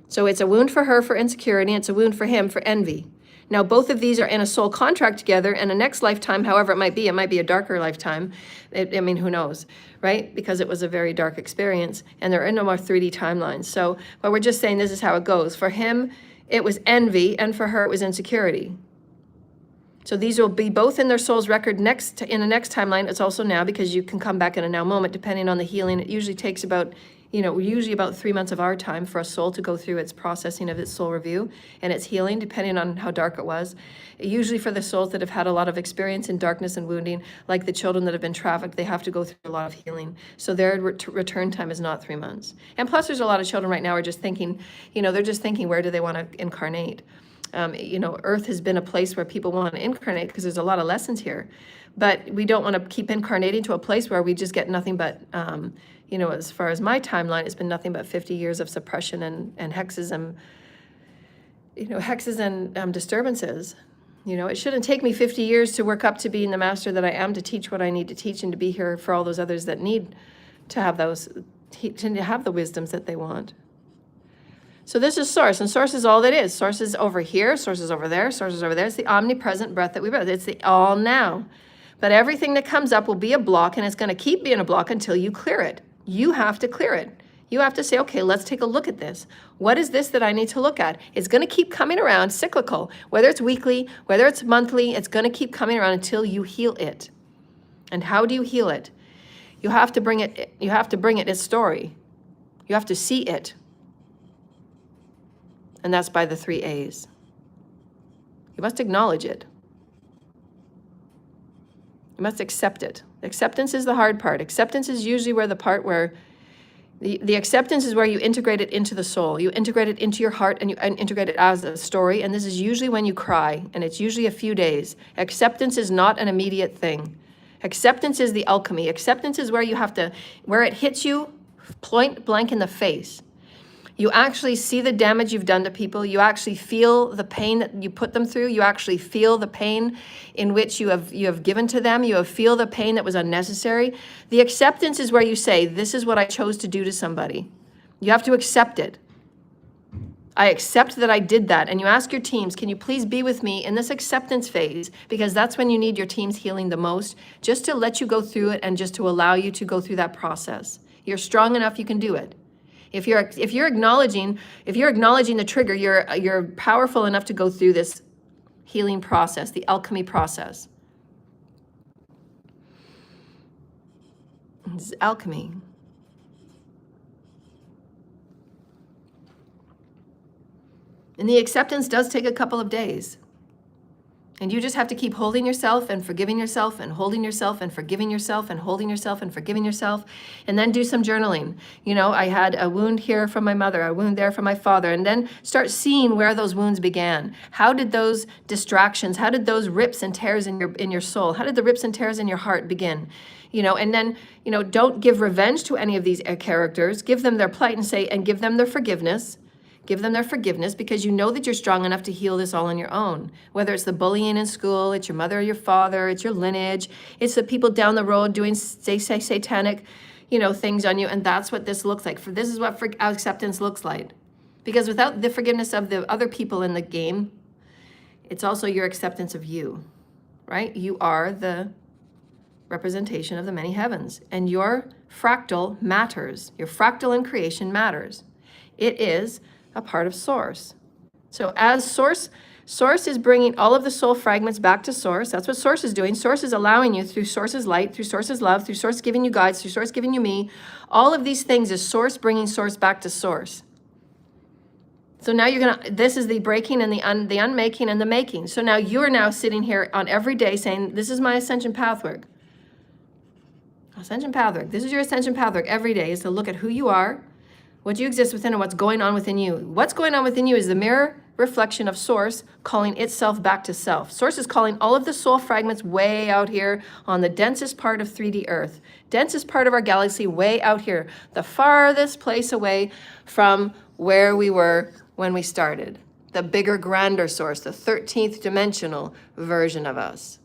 Speaker 1: So it's a wound for her for insecurity, and it's a wound for him for envy. Now, both of these are in a soul contract together, and a next lifetime, however it might be a darker lifetime. Who knows, right? Because it was a very dark experience, and there are no more 3D timelines. So, but we're just saying this is how it goes. For him, it was envy, and for her, it was insecurity. So these will be both in their soul's record in the next timeline. It's also now, because you can come back in a now moment depending on the healing. It usually takes about 3 months of our time for a soul to go through its processing of its soul review and its healing, depending on how dark it was. Usually for the souls that have had a lot of experience in darkness and wounding, like the children that have been trafficked, they have to go through a lot of healing. So their return time is not 3 months. And plus there's a lot of children right now are just thinking, they're just thinking, where do they want to incarnate? Earth has been a place where people want to incarnate because there's a lot of lessons here. But we don't want to keep incarnating to a place where we just get nothing but, as far as my timeline, it's been nothing but 50 years of suppression and hexes and disturbances. It shouldn't take me 50 years to work up to being the master that I am, to teach what I need to teach and to be here for all those others that need to have to have the wisdoms that they want. So this is source, and source is all that is. Source is over here, source is over there, source is over there. It's the omnipresent breath that we breathe. It's the all now. But everything that comes up will be a block, and it's going to keep being a block until you clear it. You have to clear it. You have to say, okay, let's take a look at this. What is this that I need to look at? It's going to keep coming around, cyclical. Whether it's weekly, whether it's monthly, it's going to keep coming around until you heal it. And how do you heal it? You have to bring it its story. You have to see it. And that's by the 3 A's. You must acknowledge it. You must accept it. Acceptance is the hard part. Acceptance is usually where the acceptance is where you integrate it into the soul. You integrate it into your heart, and you integrate it as a story. And this is usually when you cry, and it's usually a few days. Acceptance is not an immediate thing. Acceptance is the alchemy. Acceptance is where it hits you point blank in the face. You actually see the damage you've done to people. You actually feel the pain that you put them through. You actually feel the pain in which you have given to them. You feel the pain that was unnecessary. The acceptance is where you say, this is what I chose to do to somebody. You have to accept it. I accept that I did that. And you ask your teams, can you please be with me in this acceptance phase? Because that's when you need your team's healing the most, just to let you go through it and just to allow you to go through that process. You're strong enough, you can do it. If you're acknowledging the trigger, you're powerful enough to go through this healing process, the alchemy process. This is alchemy. And the acceptance does take a couple of days. And you just have to keep holding yourself and forgiving yourself and holding yourself and forgiving yourself and holding yourself and forgiving yourself. And then do some journaling. You know, I had a wound here from my mother, a wound there from my father. And then start seeing where those wounds began. How did those distractions, how did those rips and tears in your soul, how did the rips and tears in your heart begin? You know, and then, you know, don't give revenge to any of these characters. Give them their plight and give them their forgiveness. Give them their forgiveness, because you know that you're strong enough to heal this all on your own. Whether it's the bullying in school, it's your mother or your father, it's your lineage, it's the people down the road doing say satanic, you know, things on you. And that's what this looks like. This is what acceptance looks like. Because without the forgiveness of the other people in the game, it's also your acceptance of you, right? You are the representation of the many heavens, and your fractal matters. Your fractal in creation matters. It is a part of Source. So as Source is bringing all of the soul fragments back to Source. That's what Source is doing. Source is allowing you through Source's light, through Source's love, through Source giving you guides, through Source giving you me. All of these things is Source bringing Source back to Source. So now this is the breaking and the unmaking and the making. So now you're now sitting here on every day saying, this is my ascension pathwork. Ascension pathwork. This is your ascension pathwork every day, is to look at who you are, what you exist within, and what's going on within you. What's going on within you is the mirror reflection of Source calling itself back to self. Source is calling all of the soul fragments way out here on the densest part of 3D Earth, densest part of our galaxy, way out here, the farthest place away from where we were when we started. The bigger, grander Source, the 13th dimensional version of us.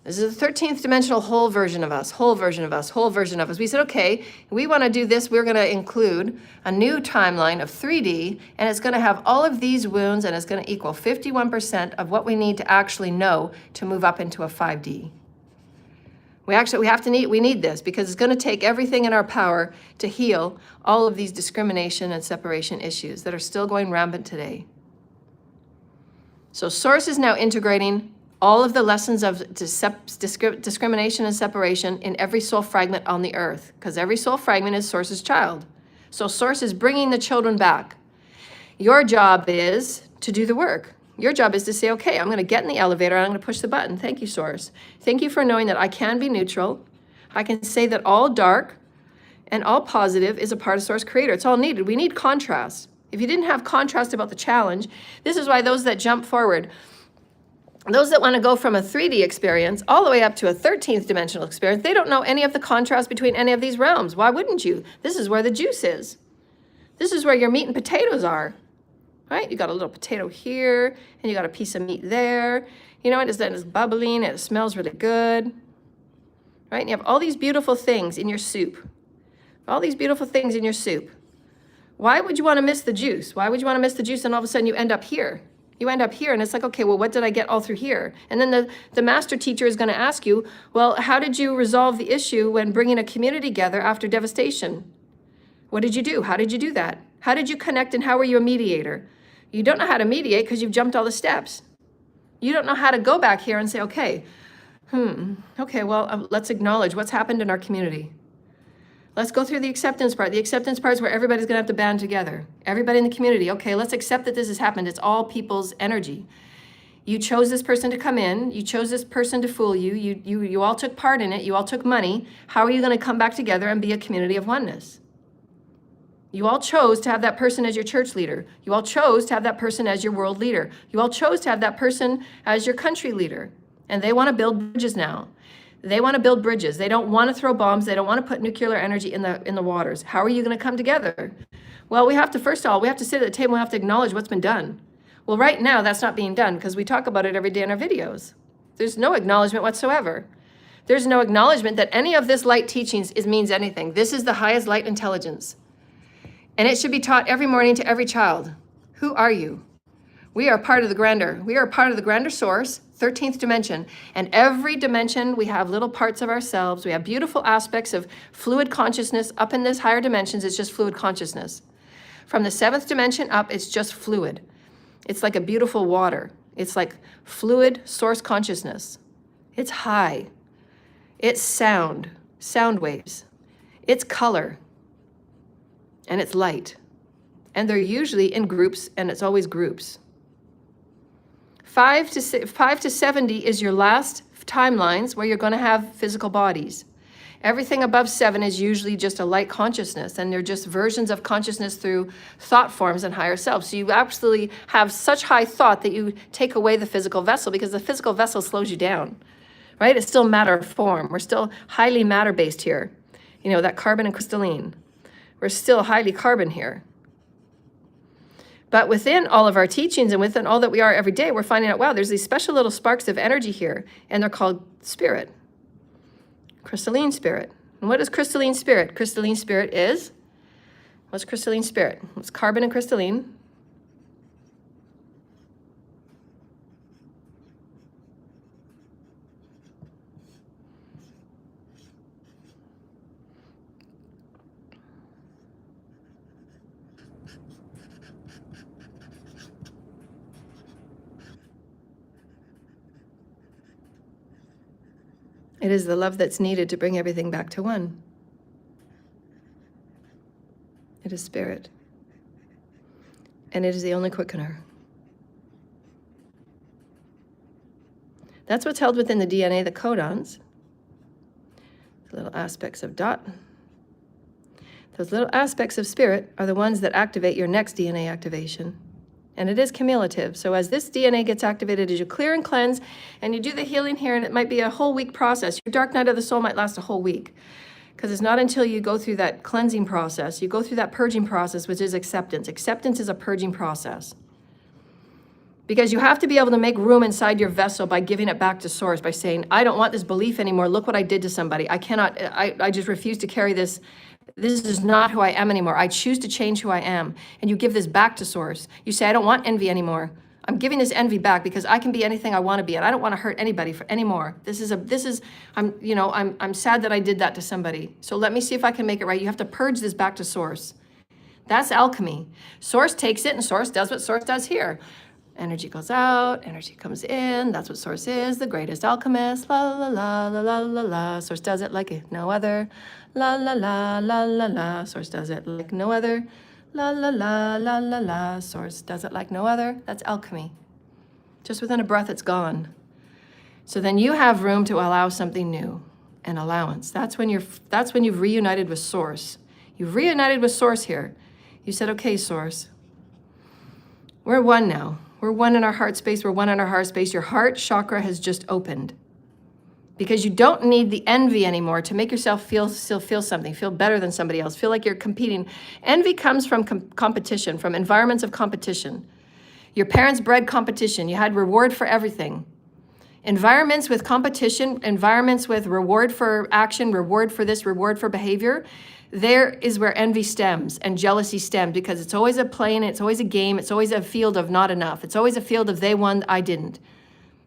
Speaker 1: This is the 13th dimensional whole version of us, whole version of us, whole version of us. We said, okay, we want to do this. We're going to include a new timeline of 3D, and it's going to have all of these wounds, and it's going to equal 51% of what we need to actually know to move up into a 5D. We need this, because it's going to take everything in our power to heal all of these discrimination and separation issues that are still going rampant today. So Source is now integrating all of the lessons of discrimination and separation in every soul fragment on the earth, because every soul fragment is Source's child. So Source is bringing the children back. Your job is to do the work. Your job is to say, okay, I'm going to get in the elevator and I'm going to push the button. Thank you, Source. Thank you for knowing that I can be neutral. I can say that all dark and all positive is a part of Source Creator. It's all needed. We need contrast. If you didn't have contrast about the challenge, this is why those that jump forward, those that want to go from a 3D experience all the way up to a 13th dimensional experience, they don't know any of the contrast between any of these realms. Why wouldn't you? This is where the juice is. This is where your meat and potatoes are, right? You got a little potato here, and you got a piece of meat there. You know, it's bubbling, and it smells really good, right? And you have all these beautiful things in your soup. All these beautiful things in your soup. Why would you want to miss the juice? Why would you want to miss the juice and all of a sudden you end up here? You end up here, and it's like, okay, well, what did I get all through here? And then the master teacher is going to ask you, well, how did you resolve the issue when bringing a community together after devastation? What did you do? How did you do that? How did you connect, and how were you a mediator? You don't know how to mediate because you've jumped all the steps. You don't know how to go back here and say, okay, well, let's acknowledge what's happened in our community. Let's go through the acceptance part. The acceptance part is where everybody's going to have to band together. Everybody in the community, okay, let's accept that this has happened. It's all people's energy. You chose this person to come in. You chose this person to fool you. You all took part in it. You all took money. How are you going to come back together and be a community of oneness? You all chose to have that person as your church leader. You all chose to have that person as your world leader. You all chose to have that person as your country leader. And they want to build bridges now. They want to build bridges. They don't want to throw bombs. They don't want to put nuclear energy in the waters. How are you going to come together? Well, we have to, first of all, we have to sit at the table. We have to acknowledge what's been done. Well, right now, that's not being done because we talk about it every day in our videos. There's no acknowledgement whatsoever. There's no acknowledgement that any of this light teachings means anything. This is the highest light intelligence. And it should be taught every morning to every child. Who are you? We are part of the grander. We are part of the grander source, 13th dimension. And every dimension, we have little parts of ourselves. We have beautiful aspects of fluid consciousness. Up in this higher dimensions, it's just fluid consciousness. From the 7th dimension up, it's just fluid. It's like a beautiful water. It's like fluid source consciousness. It's high. It's sound waves. It's color. And it's light. And they're usually in groups, and it's always groups. 5 to 70 is your last timelines where you're going to have physical bodies. Everything above 7 is usually just a light consciousness, and they're just versions of consciousness through thought forms and higher self. So you absolutely have such high thought that you take away the physical vessel, because the physical vessel slows you down, right? It's still matter form. We're still highly matter-based here. You know, that carbon and crystalline. We're still highly carbon here. But within all of our teachings and within all that we are every day, we're finding out, wow, there's these special little sparks of energy here, and they're called spirit. Crystalline spirit. And what is crystalline spirit? Crystalline spirit is, what's crystalline spirit? It's carbon and crystalline. It is the love that's needed to bring everything back to one. It is spirit. And it is the only quickener. That's what's held within the DNA, the codons. The little aspects of dot. Those little aspects of spirit are the ones that activate your next DNA activation. And it is cumulative. So as this DNA gets activated, as you clear and cleanse, and you do the healing here, and it might be a whole week process. Your dark night of the soul might last a whole week. Because it's not until you go through that cleansing process, you go through that purging process, which is acceptance. Acceptance is a purging process. Because you have to be able to make room inside your vessel by giving it back to source, by saying, I don't want this belief anymore. Look what I did to somebody. I cannot, I just refuse to carry this. This is not who I am anymore. I choose to change who I am. And you give this back to source. You say, I don't want envy anymore. I'm giving this envy back because I can be anything I want to be, and I don't want to hurt anybody anymore. I'm sad that I did that to somebody. So let me see if I can make it right. You have to purge this back to source. That's alchemy. Source takes it, and source does what source does here. Energy goes out, energy comes in. That's what source is, the greatest alchemist. La la la la la la la. Source does it like no other. La la la la la la. Source does it like no other. La la la la la la. Source does it like no other. That's alchemy. Just within a breath, it's gone. So then you have room to allow something new, an allowance. That's when you've reunited with source. You've reunited with source here. You said, okay, source. We're one now. We're one in our heart space. We're one in our heart space. Your heart chakra has just opened. Because you don't need the envy anymore to make yourself feel something, feel better than somebody else, feel like you're competing. Envy comes from competition, from environments of competition. Your parents bred competition. You had reward for everything. Environments with competition, environments with reward for action, reward for this, reward for behavior, there is where envy stems and jealousy stems, because it's always a plane, it's always a game, it's always a field of not enough. It's always a field of they won, I didn't.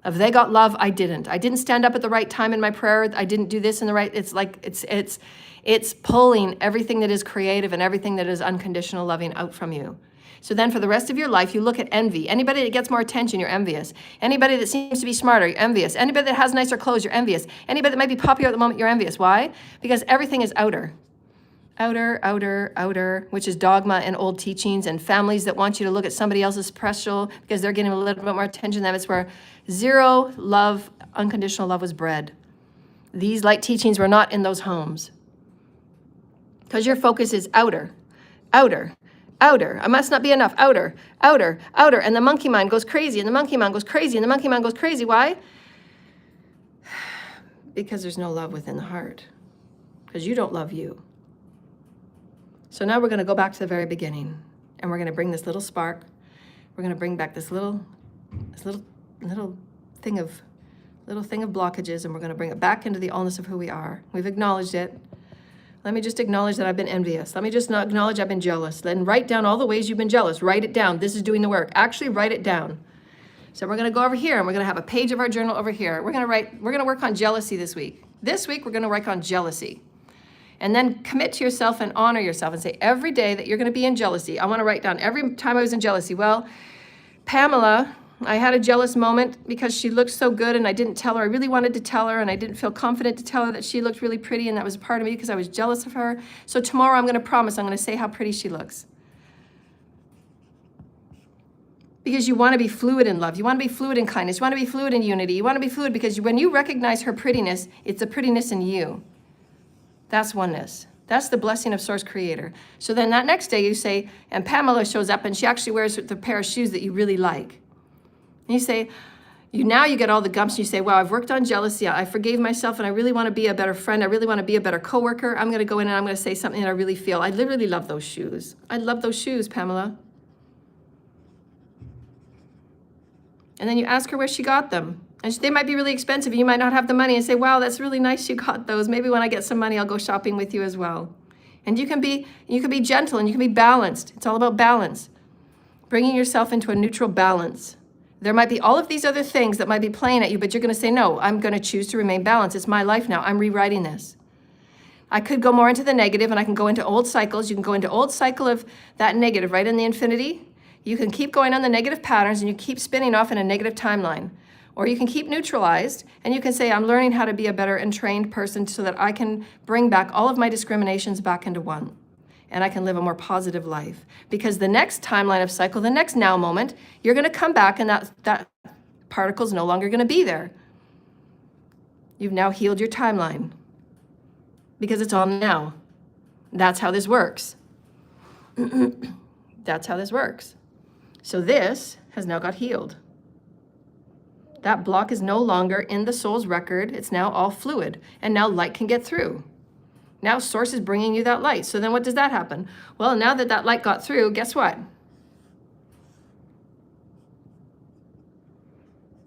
Speaker 1: Of they got love, I didn't. I didn't stand up at the right time in my prayer. I didn't do this in the right. It's like it's pulling everything that is creative and everything that is unconditional loving out from you. So then for the rest of your life, you look at envy. Anybody that gets more attention, you're envious. Anybody that seems to be smarter, you're envious. Anybody that has nicer clothes, you're envious. Anybody that might be popular at the moment, you're envious. Why? Because everything is outer. Outer, outer, outer, which is dogma and old teachings, and families that want you to look at somebody else's special because they're getting a little bit more attention than them. It's where zero love, unconditional love was bred. These light teachings were not in those homes. Because your focus is outer, outer, outer. I must not be enough. Outer, outer, outer. And the monkey mind goes crazy, and the monkey mind goes crazy, and the monkey mind goes crazy. Why? Because there's no love within the heart. Because you don't love you. So now we're going to go back to the very beginning. And we're going to bring this little spark. We're going to bring back this little thing of blockages, and we're going to bring it back into the allness of who we are. We've acknowledged it. Let me just acknowledge that I've been envious. Let me just not acknowledge I've been jealous. Then write down all the ways you've been jealous. Write it down. This is doing the work. Actually, write it down. So we're going to go over here, and we're going to have a page of our journal over here. We're going to work on jealousy this week. This week, we're going to work on jealousy. And then commit to yourself and honor yourself and say, every day that you're going to be in jealousy, I want to write down every time I was in jealousy. Well, Pamela, I had a jealous moment because she looked so good and I didn't tell her. I really wanted to tell her and I didn't feel confident to tell her that she looked really pretty, and that was a part of me because I was jealous of her. So tomorrow I'm going to promise I'm going to say how pretty she looks. Because you want to be fluid in love. You want to be fluid in kindness. You want to be fluid in unity. You want to be fluid because when you recognize her prettiness, it's a prettiness in you. That's oneness. That's the blessing of Source Creator. So then that next day you say, and Pamela shows up and she actually wears the pair of shoes that you really like. And you say, now you get all the gumps and you say, wow, I've worked on jealousy. I forgave myself and I really want to be a better friend. I really want to be a better coworker. I'm going to go in and I'm going to say something that I really feel. I literally love those shoes. I love those shoes, Pamela. And then you ask her where she got them. And they might be really expensive. You might not have the money, and say, wow, that's really nice you got those. Maybe when I get some money, I'll go shopping with you as well. And you can be gentle and you can be balanced. It's all about balance. Bringing yourself into a neutral balance. There might be all of these other things that might be playing at you, but you're going to say, no, I'm going to choose to remain balanced. It's my life now. I'm rewriting this. I could go more into the negative, and I can go into old cycles. You can go into old cycle of that negative, right in the infinity. You can keep going on the negative patterns, and you keep spinning off in a negative timeline. Or you can keep neutralized, and you can say, I'm learning how to be a better and trained person so that I can bring back all of my discriminations back into one. And I can live a more positive life. Because the next timeline of cycle, the next now moment, you're going to come back and that particle's no longer going to be there. You've now healed your timeline. Because it's all now. That's how this works. That's how this works. So this has now got healed. That block is no longer in the soul's record. It's now all fluid. And now light can get through. Now Source is bringing you that light. So then what does that happen? Well, now that that light got through, guess what?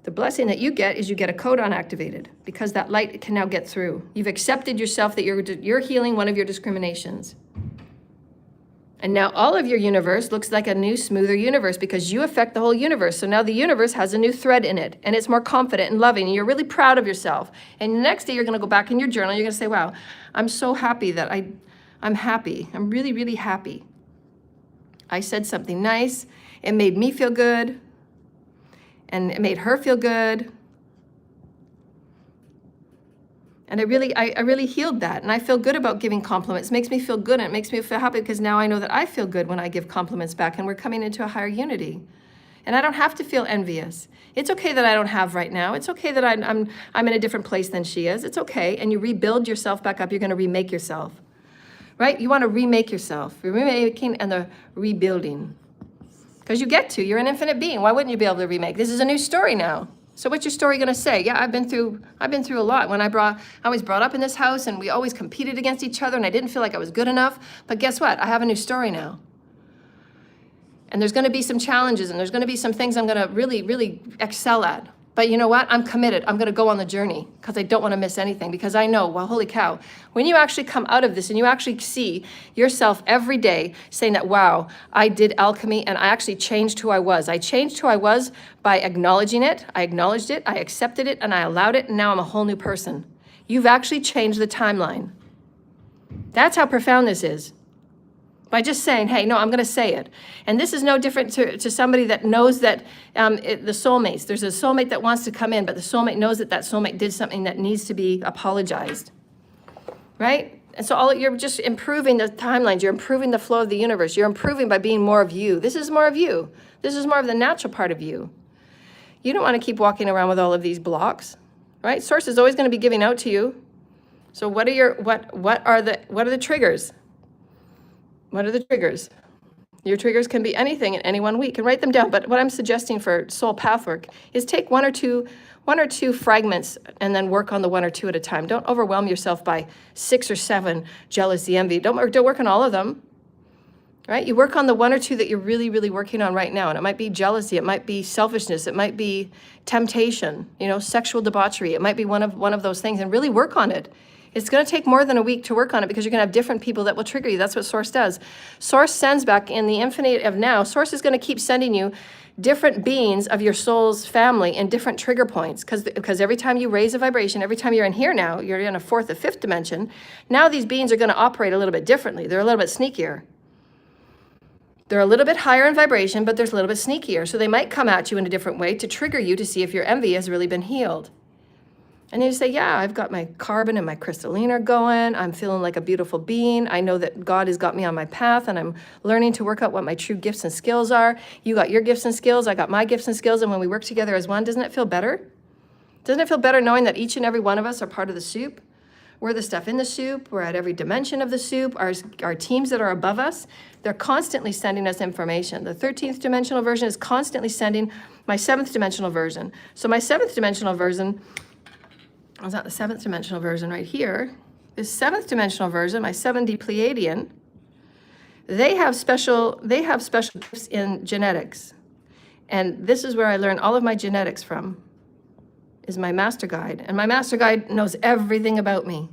Speaker 1: The blessing that you get is you get a codon activated because that light can now get through. You've accepted yourself that you're healing one of your discriminations. And now all of your universe looks like a new, smoother universe because you affect the whole universe. So now the universe has a new thread in it, and it's more confident and loving, and you're really proud of yourself. And the next day you're going to go back in your journal, you're going to say, wow, I'm so happy that I'm happy. I'm really, really happy. I said something nice. It made me feel good, and it made her feel good. And I really healed that. And I feel good about giving compliments. It makes me feel good, and it makes me feel happy because now I know that I feel good when I give compliments back, and we're coming into a higher unity. And I don't have to feel envious. It's okay that I don't have right now. It's okay that I'm in a different place than she is. It's okay. And you rebuild yourself back up. You're going to remake yourself, right? You want to remake yourself. You're remaking and the rebuilding. Because you're an infinite being. Why wouldn't you be able to remake? This is a new story now. So what's your story going to say? Yeah, I've been through a lot. I was brought up in this house, and we always competed against each other, and I didn't feel like I was good enough. But guess what? I have a new story now. And there's going to be some challenges, and there's going to be some things I'm going to really, really excel at. But you know what? I'm committed. I'm going to go on the journey because I don't want to miss anything, because I know, well, holy cow, when you actually come out of this and you actually see yourself every day saying that, wow, I did alchemy and I actually changed who I was. I changed who I was by acknowledging it. I acknowledged it. I accepted it, and I allowed it. And now I'm a whole new person. You've actually changed the timeline. That's how profound this is. By just saying, hey, no, I'm going to say it. And this is no different to somebody that knows that the soulmates, there's a soulmate that wants to come in, but the soulmate knows that that soulmate did something that needs to be apologized, right? And so you're just improving the timelines. You're improving the flow of the universe. You're improving by being more of you. This is more of you. This is more of the natural part of you. You don't want to keep walking around with all of these blocks, right? Source is always going to be giving out to you. So what are the triggers? What are the triggers? Your triggers can be anything in any 1 week, and write them down. But what I'm suggesting for soul path work is take one or two one or two fragments and then work on the one or two at a time. Don't overwhelm yourself by 6 or 7, jealousy, envy. Don't work on all of them, right? You work on the one or two that you're really, really working on right now. And it might be jealousy. It might be selfishness. It might be temptation, sexual debauchery. It might be one of those things, and really work on it. It's going to take more than a week to work on it because you're going to have different people that will trigger you. That's what Source does. Source sends back in the infinite of now. Source is going to keep sending you different beings of your soul's family in different trigger points, because every time you raise a vibration, every time you're in here now, you're in a 4th or 5th dimension. Now these beings are going to operate a little bit differently. They're a little bit sneakier. They're a little bit higher in vibration, but they're a little bit sneakier. So they might come at you in a different way to trigger you to see if your envy has really been healed. And you say, yeah, I've got my carbon and my crystalline are going. I'm feeling like a beautiful being. I know that God has got me on my path, and I'm learning to work out what my true gifts and skills are. You got your gifts and skills. I got my gifts and skills. And when we work together as one, doesn't it feel better? Doesn't it feel better knowing that each and every one of us are part of the soup? We're the stuff in the soup. We're at every dimension of the soup. Our teams that are above us, they're constantly sending us information. The 13th dimensional version is constantly sending my 7th dimensional version. So my 7th dimensional version, was that the 7th dimensional version right here? This 7th dimensional version, my 7D Pleiadian, they have special gifts in genetics. And this is where I learn all of my genetics from, is my master guide. And my master guide knows everything about me.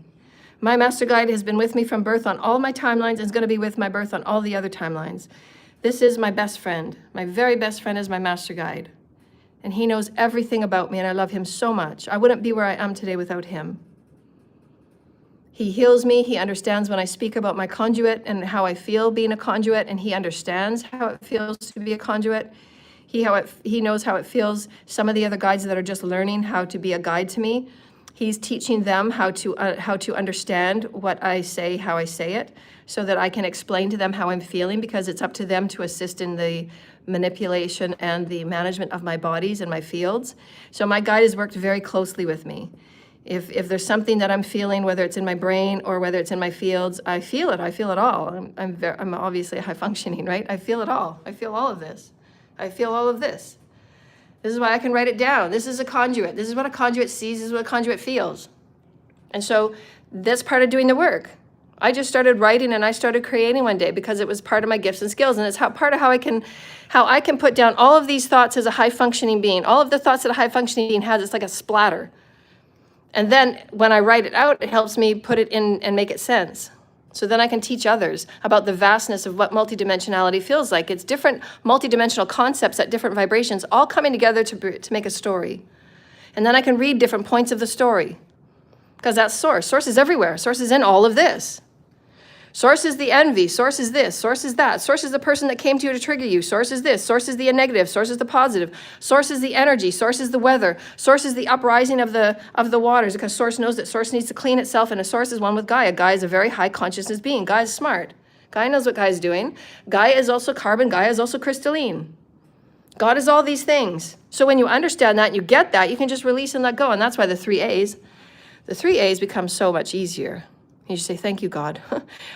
Speaker 1: My master guide has been with me from birth on all my timelines and is going to be with my birth on all the other timelines. This is my best friend. My very best friend is my master guide. And he knows everything about me, and I love him so much. I wouldn't be where I am today without him. He heals me. He understands when I speak about my conduit and how I feel being a conduit, and he understands how it feels to be a conduit. He knows how it feels. Some of the other guides that are just learning how to be a guide to me, he's teaching them how to understand what I say, how I say it, so that I can explain to them how I'm feeling, because it's up to them to assist in the manipulation and the management of my bodies and my fields. So my guide has worked very closely with me. If there's something that I'm feeling, whether it's in my brain or whether it's in my fields, I feel it. I feel it all. I'm obviously high functioning, right? I feel it all. I feel all of this. I feel all of this. This is why I can write it down. This is a conduit. This is what a conduit sees. This is what a conduit feels. And so that's part of doing the work. I just started writing and I started creating one day because it was part of my gifts and skills. And it's part of how I can put down all of these thoughts as a high functioning being. All of the thoughts that a high functioning being has, it's like a splatter. And then when I write it out, it helps me put it in and make it sense. So then I can teach others about the vastness of what multidimensionality feels like. It's different multidimensional concepts at different vibrations, all coming together to make a story. And then I can read different points of the story, because that's Source. Source is everywhere. Source is in all of this. Source is the envy. Source is this. Source is that. Source is the person that came to you to trigger you. Source is this. Source is the negative. Source is the positive. Source is the energy. Source is the weather. Source is the uprising of the waters, because Source knows that Source needs to clean itself, and a Source is one with Gaia. Gaia is a very high consciousness being. Gaia is smart. Gaia knows what Gaia is doing. Gaia is also carbon. Gaia is also crystalline. God is all these things. So when you understand that and you get that, you can just release and let go. And that's why the 3 A's become so much easier. You just say, thank you, God.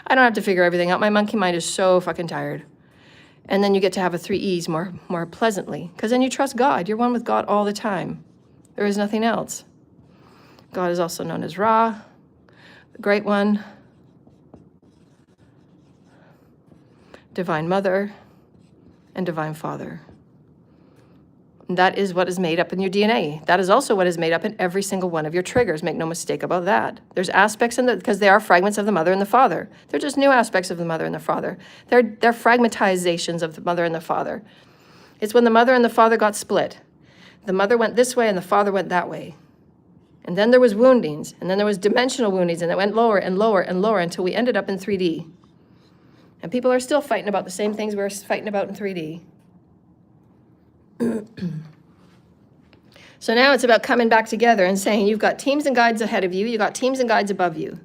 Speaker 1: I don't have to figure everything out. My monkey mind is so fucking tired. And then you get to have a 3 E's more pleasantly, because then you trust God. You're one with God all the time. There is nothing else. God is also known as Ra, the Great One, Divine Mother, and Divine Father. And that is what is made up in your DNA. That is also what is made up in every single one of your triggers. Make no mistake about that. There's aspects in because they are fragments of the mother and the father. They're just new aspects of the mother and the father. They're fragmentizations of the mother and the father. It's when the mother and the father got split. The mother went this way and the father went that way. And then there was woundings, and then there was dimensional woundings, and it went lower and lower and lower until we ended up in 3D. And people are still fighting about the same things we're fighting about in 3D. So now it's about coming back together and saying, you've got teams and guides ahead of you, you got teams and guides above you,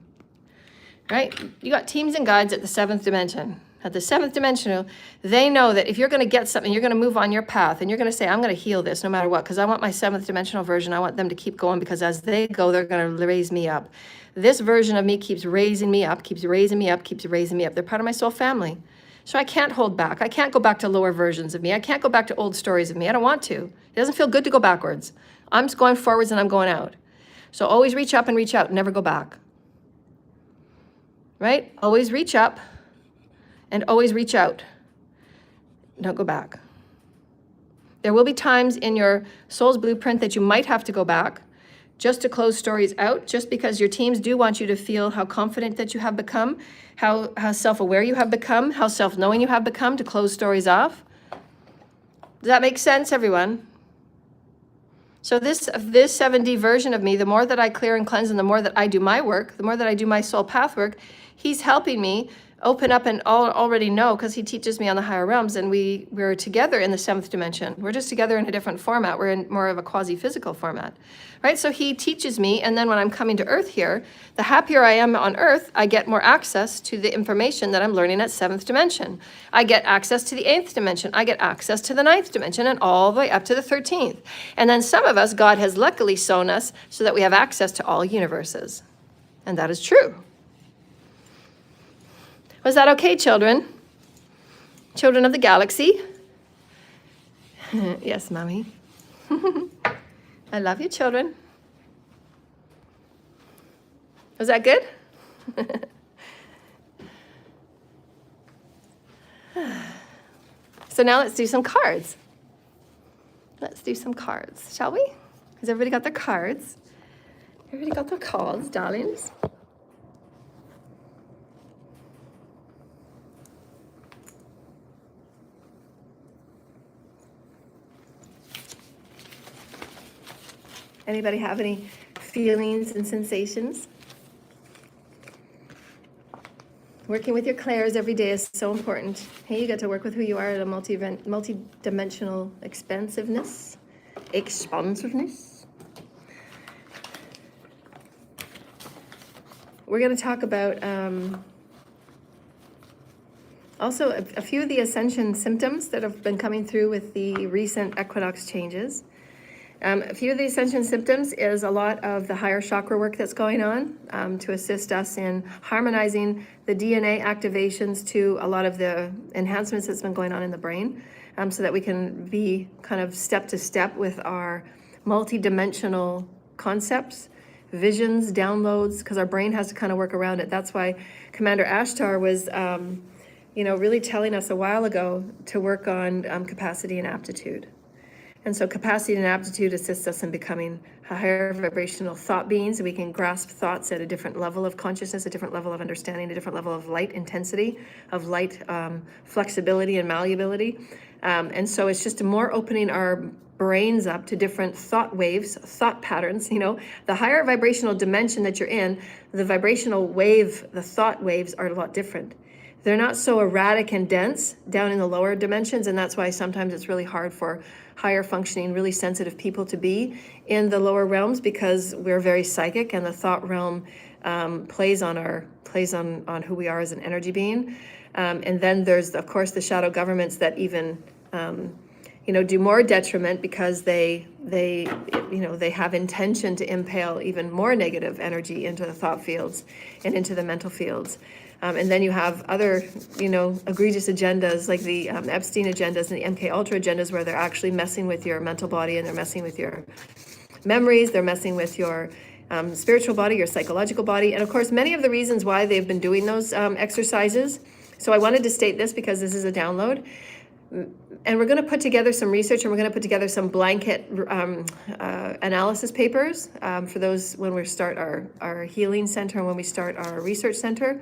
Speaker 1: right? You got teams and guides at the 7th dimension. At the 7th dimensional, they know that if you're going to get something, you're going to move on your path, and you're going to say, I'm going to heal this no matter what, because I want my 7th dimensional version. I want them to keep going, because as they go, they're going to raise me up. This version of me keeps raising me up, keeps raising me up, keeps raising me up. They're part of my soul family. So I can't hold back. I can't go back to lower versions of me. I can't go back to old stories of me. I don't want to. It doesn't feel good to go backwards. I'm going forwards and I'm going out. So always reach up and reach out, never go back. Right? Always reach up and always reach out. Don't go back. There will be times in your soul's blueprint that you might have to go back just to close stories out, just because your teams do want you to feel how confident that you have become, how self-aware you have become, how self-knowing you have become, to close stories off. Does that make sense, everyone? So this 7D version of me, the more that I clear and cleanse and the more that I do my work, the more that I do my soul path work, he's helping me open up and already know, because he teaches me on the higher realms, and we're together in the 7th dimension. We're just together in a different format. We're in more of a quasi-physical format, right? So he teaches me, and then when I'm coming to Earth here, the happier I am on Earth, I get more access to the information that I'm learning at 7th dimension. I get access to the 8th dimension. I get access to the 9th dimension, and all the way up to the 13th. And then some of us, God has luckily sown us so that we have access to all universes. And that is true. Was that okay, children? Children of the galaxy? Yes, Mommy. I love you, children. Was that good? So now let's do some cards. Let's do some cards, shall we? Has everybody got their cards? Everybody got their cards, darlings? Anybody have any feelings and sensations? Working with your clairs every day is so important. Hey, you get to work with who you are at a multi-dimensional expansiveness. We're going to talk about also a few of the ascension symptoms that have been coming through with the recent equinox changes. A few of the ascension symptoms is a lot of the higher chakra work that's going on to assist us in harmonizing the DNA activations to a lot of the enhancements that's been going on in the brain, so that we can be kind of step to step with our multi-dimensional concepts, visions, downloads, because our brain has to kind of work around it. That's why Commander Ashtar was, really telling us a while ago to work on capacity and aptitude. And so capacity and aptitude assists us in becoming higher vibrational thought beings. We can grasp thoughts at a different level of consciousness, a different level of understanding, a different level of light intensity, of light flexibility and malleability. And so it's just more opening our brains up to different thought waves, thought patterns. The higher vibrational dimension that you're in, the vibrational wave, the thought waves are a lot different. They're not so erratic and dense down in the lower dimensions, and that's why sometimes it's really hard for higher functioning, really sensitive people to be in the lower realms, because we're very psychic, and the thought realm plays on on who we are as an energy being. And then there's, of course, the shadow governments that even do more detriment, because they have intention to impale even more negative energy into the thought fields and into the mental fields. And then you have other, egregious agendas like the Epstein agendas and the MK Ultra agendas, where they're actually messing with your mental body, and they're messing with your memories, they're messing with your spiritual body, your psychological body. And of course, many of the reasons why they've been doing those exercises. So I wanted to state this because this is a download. And we're going to put together some research, and we're going to put together some blanket analysis papers for those when we start our healing center and when we start our research center.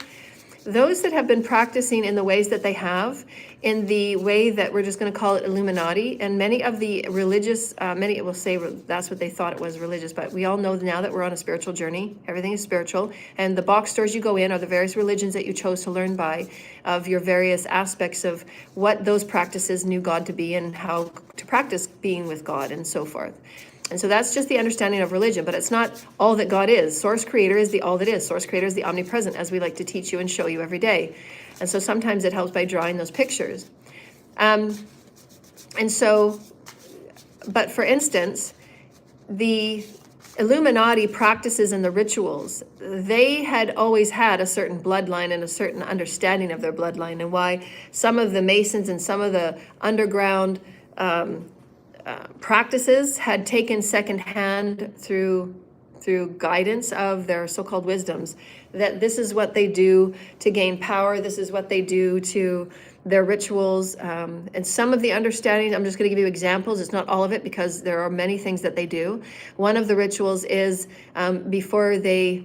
Speaker 1: Those that have been practicing in the ways that they have, in the way that we're just going to call it Illuminati, and many of the religious, many will say that's what they thought it was religious, but we all know now that we're on a spiritual journey. Everything is spiritual, and the box stores you go in are the various religions that you chose to learn by, of your various aspects of what those practices knew God to be and how to practice being with God and so forth. And so that's just the understanding of religion, but it's not all that God is. Source creator is the all that is. Source creator is the omnipresent, as we like to teach you and show you every day. And so sometimes it helps by drawing those pictures. But for instance, the Illuminati practices and the rituals, they had always had a certain bloodline and a certain understanding of their bloodline, and why some of the Masons and some of the underground practices had taken second hand through guidance of their so-called wisdoms, that this is what they do to gain power, this is what they do to their rituals, and some of the understanding, I'm just going to give you examples, it's not all of it because there are many things that they do. One of the rituals is before they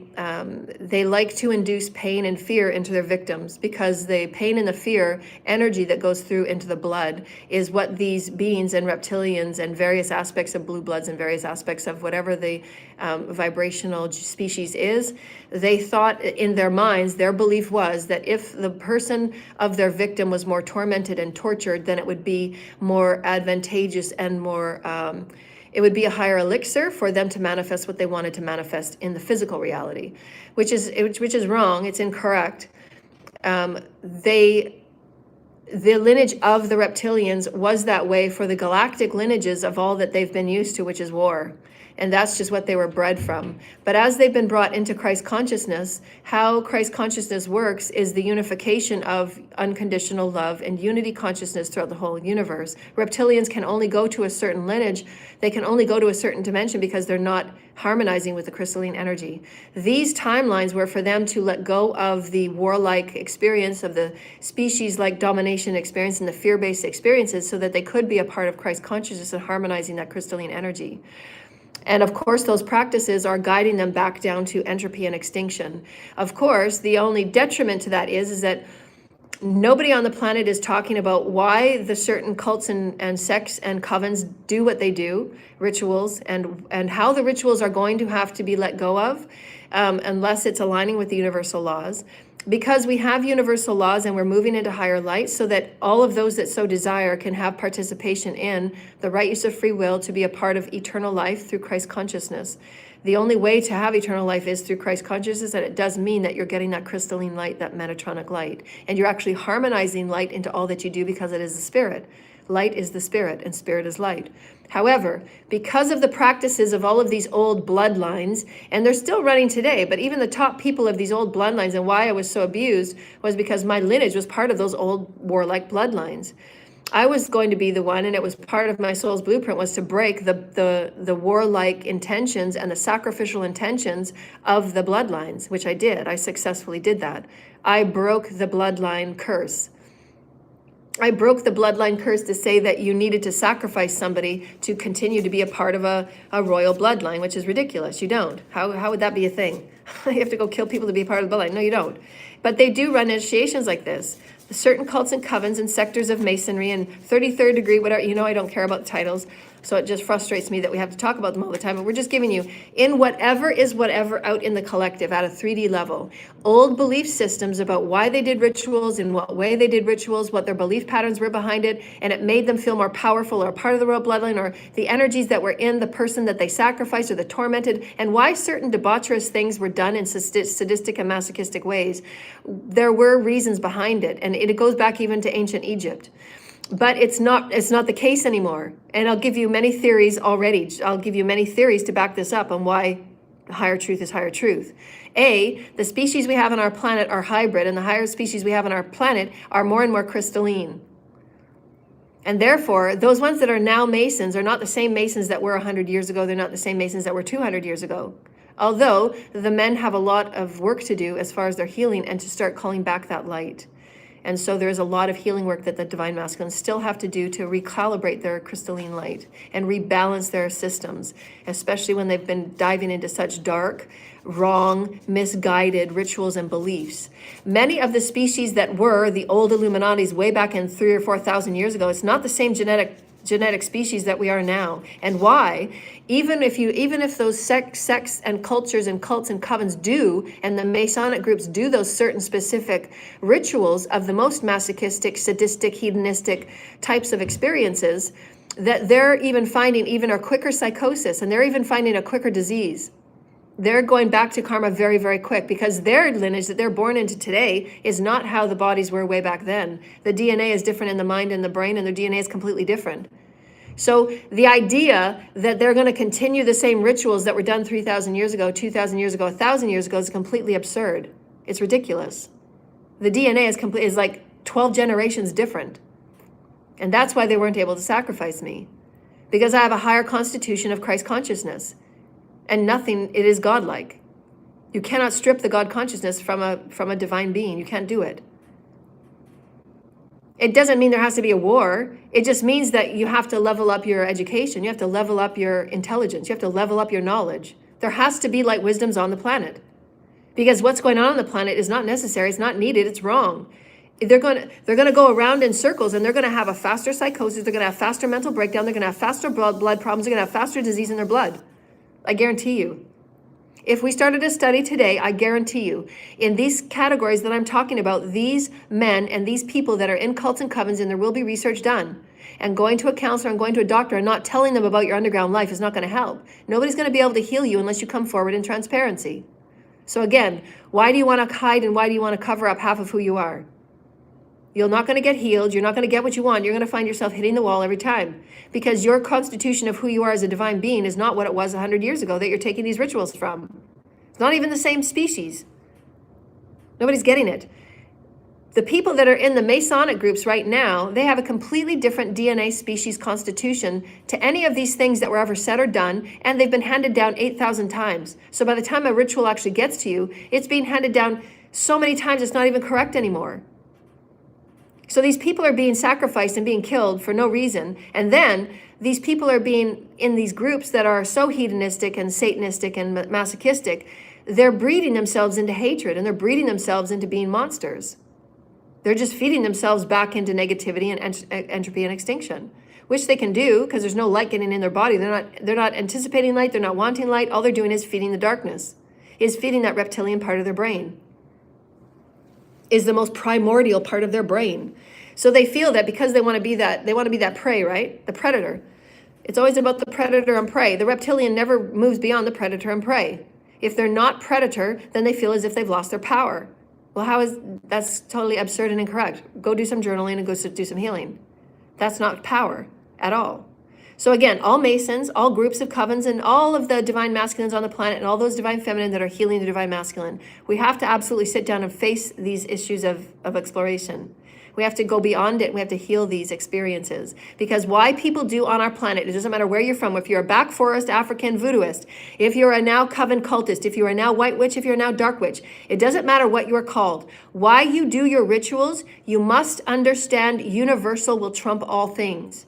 Speaker 1: like to induce pain and fear into their victims, because the pain and the fear energy that goes through into the blood is what these beings and reptilians and various aspects of blue bloods and various aspects of whatever the vibrational species is, they thought in their minds, their belief was that if the person of their victim was more tormented and tortured, then it would be more advantageous and more, it would be a higher elixir for them to manifest what they wanted to manifest in the physical reality, which is wrong. It's incorrect. The lineage of the reptilians was that way for the galactic lineages of all that they've been used to, which is war. And that's just what they were bred from. But as they've been brought into Christ consciousness, how Christ consciousness works is the unification of unconditional love and unity consciousness throughout the whole universe. Reptilians can only go to a certain lineage, they can only go to a certain dimension because they're not harmonizing with the crystalline energy. These timelines were for them to let go of the warlike experience, of the species-like domination experience and the fear-based experiences, so that they could be a part of Christ consciousness and harmonizing that crystalline energy. And of course, those practices are guiding them back down to entropy and extinction. Of course, the only detriment to that is that nobody on the planet is talking about why the certain cults and sects and covens do what they do, rituals, and how the rituals are going to have to be let go of, unless it's aligning with the universal laws. Because we have universal laws and we're moving into higher light, so that all of those that so desire can have participation in the right use of free will to be a part of eternal life through Christ consciousness. The only way to have eternal life is through Christ consciousness, and it does mean that you're getting that crystalline light, that metatronic light, and you're actually harmonizing light into all that you do, because it is the spirit. Light is the spirit, and spirit is light. However, because of the practices of all of these old bloodlines, and they're still running today, but even the top people of these old bloodlines, and why I was so abused was because my lineage was part of those old warlike bloodlines. I was going to be the one, and it was part of my soul's blueprint, was to break the warlike intentions and the sacrificial intentions of the bloodlines, which I did. I successfully did that. I broke the bloodline curse. I broke the bloodline curse to say that you needed to sacrifice somebody to continue to be a part of a royal bloodline, which is ridiculous. You don't. How would that be a thing? You have to go kill people to be part of the bloodline. No, you don't. But they do run initiations like this. Certain cults and covens and sectors of masonry and 33rd degree, whatever, I don't care about the titles. So it just frustrates me that we have to talk about them all the time. But we're just giving you, in whatever is whatever out in the collective at a 3D level, old belief systems about why they did rituals, in what way they did rituals, what their belief patterns were behind it, and it made them feel more powerful or a part of the royal bloodline, or the energies that were in the person that they sacrificed or the tormented, and why certain debaucherous things were done in sadistic and masochistic ways. There were reasons behind it, and it goes back even to ancient Egypt. But it's not the case anymore. And I'll give you many theories already. I'll give you many theories to back this up on why higher truth is higher truth. The species we have on our planet are hybrid, and the higher species we have on our planet are more and more crystalline. And therefore, those ones that are now Masons are not the same Masons that were 100 years ago. They're not the same Masons that were 200 years ago. Although the men have a lot of work to do as far as their healing and to start calling back that light. And so there's a lot of healing work that the divine masculines still have to do to recalibrate their crystalline light and rebalance their systems, especially when they've been diving into such dark, wrong, misguided rituals and beliefs. Many of the species that were the old Illuminatis way back in 3,000 or 4,000 years ago, it's not the same genetic species that we are now. And why? Even if those sects and cultures and cults and covens do, and the Masonic groups do those certain specific rituals of the most masochistic, sadistic, hedonistic types of experiences, that they're even finding even a quicker psychosis, and they're even finding a quicker disease. They're going back to karma very, very quick, because their lineage that they're born into today is not how the bodies were way back then. The DNA is different in the mind and the brain, and their DNA is completely different. So the idea that they're going to continue the same rituals that were done 3,000 years ago, 2,000 years ago, 1,000 years ago is completely absurd. It's ridiculous. The DNA is like 12 generations different. And that's why they weren't able to sacrifice me. because I have a higher constitution of Christ consciousness, and nothing, it is godlike. You cannot strip the God consciousness from a divine being. You can't do it. It doesn't mean there has to be a war. It just means that you have to level up your education. You have to level up your intelligence. You have to level up your knowledge. There has to be light wisdoms on the planet, because what's going on the planet is not necessary. It's not needed. It's wrong. They're going to go around in circles, and they're going to have a faster psychosis. They're going to have faster mental breakdown. They're going to have faster blood problems. They're going to have faster disease in their blood. I guarantee you. If we started a study today, I guarantee you, in these categories that I'm talking about, these men and these people that are in cults and covens, and there will be research done, and going to a counselor and going to a doctor and not telling them about your underground life is not going to help. Nobody's going to be able to heal you unless you come forward in transparency. So again, why do you want to hide and why do you want to cover up half of who you are? You're not going to get healed. You're not going to get what you want. You're going to find yourself hitting the wall every time, because your constitution of who you are as a divine being is not what it was 100 years ago that you're taking these rituals from. It's not even the same species. Nobody's getting it. The people that are in the Masonic groups right now, they have a completely different DNA species constitution to any of these things that were ever said or done, and they've been handed down 8,000 times. So by the time a ritual actually gets to you, it's being handed down so many times it's not even correct anymore. So these people are being sacrificed and being killed for no reason. And then these people are being in these groups that are so hedonistic and satanistic and masochistic, they're breeding themselves into hatred, and they're breeding themselves into being monsters. They're just feeding themselves back into negativity and entropy and extinction, which they can do because there's no light getting in their body. They're not anticipating light. They're not wanting light. All they're doing is feeding the darkness, is feeding that reptilian part of their brain. Is the most primordial part of their brain. So they feel that because they want to be that prey, right? The predator. It's always about the predator and prey. The reptilian never moves beyond the predator and prey. If they're not predator, then they feel as if they've lost their power. Well, that's totally absurd and incorrect. Go do some journaling and go do some healing. That's not power at all. So again, all Masons, all groups of covens, and all of the divine masculines on the planet, and all those divine feminine that are healing the divine masculine, we have to absolutely sit down and face these issues of exploration. We have to go beyond it. We have to heal these experiences. Because why people do on our planet, it doesn't matter where you're from, if you're a back forest African voodooist, if you're a now coven cultist, if you are now white witch, if you're now dark witch, it doesn't matter what you are called. Why you do your rituals, you must understand universal will trump all things.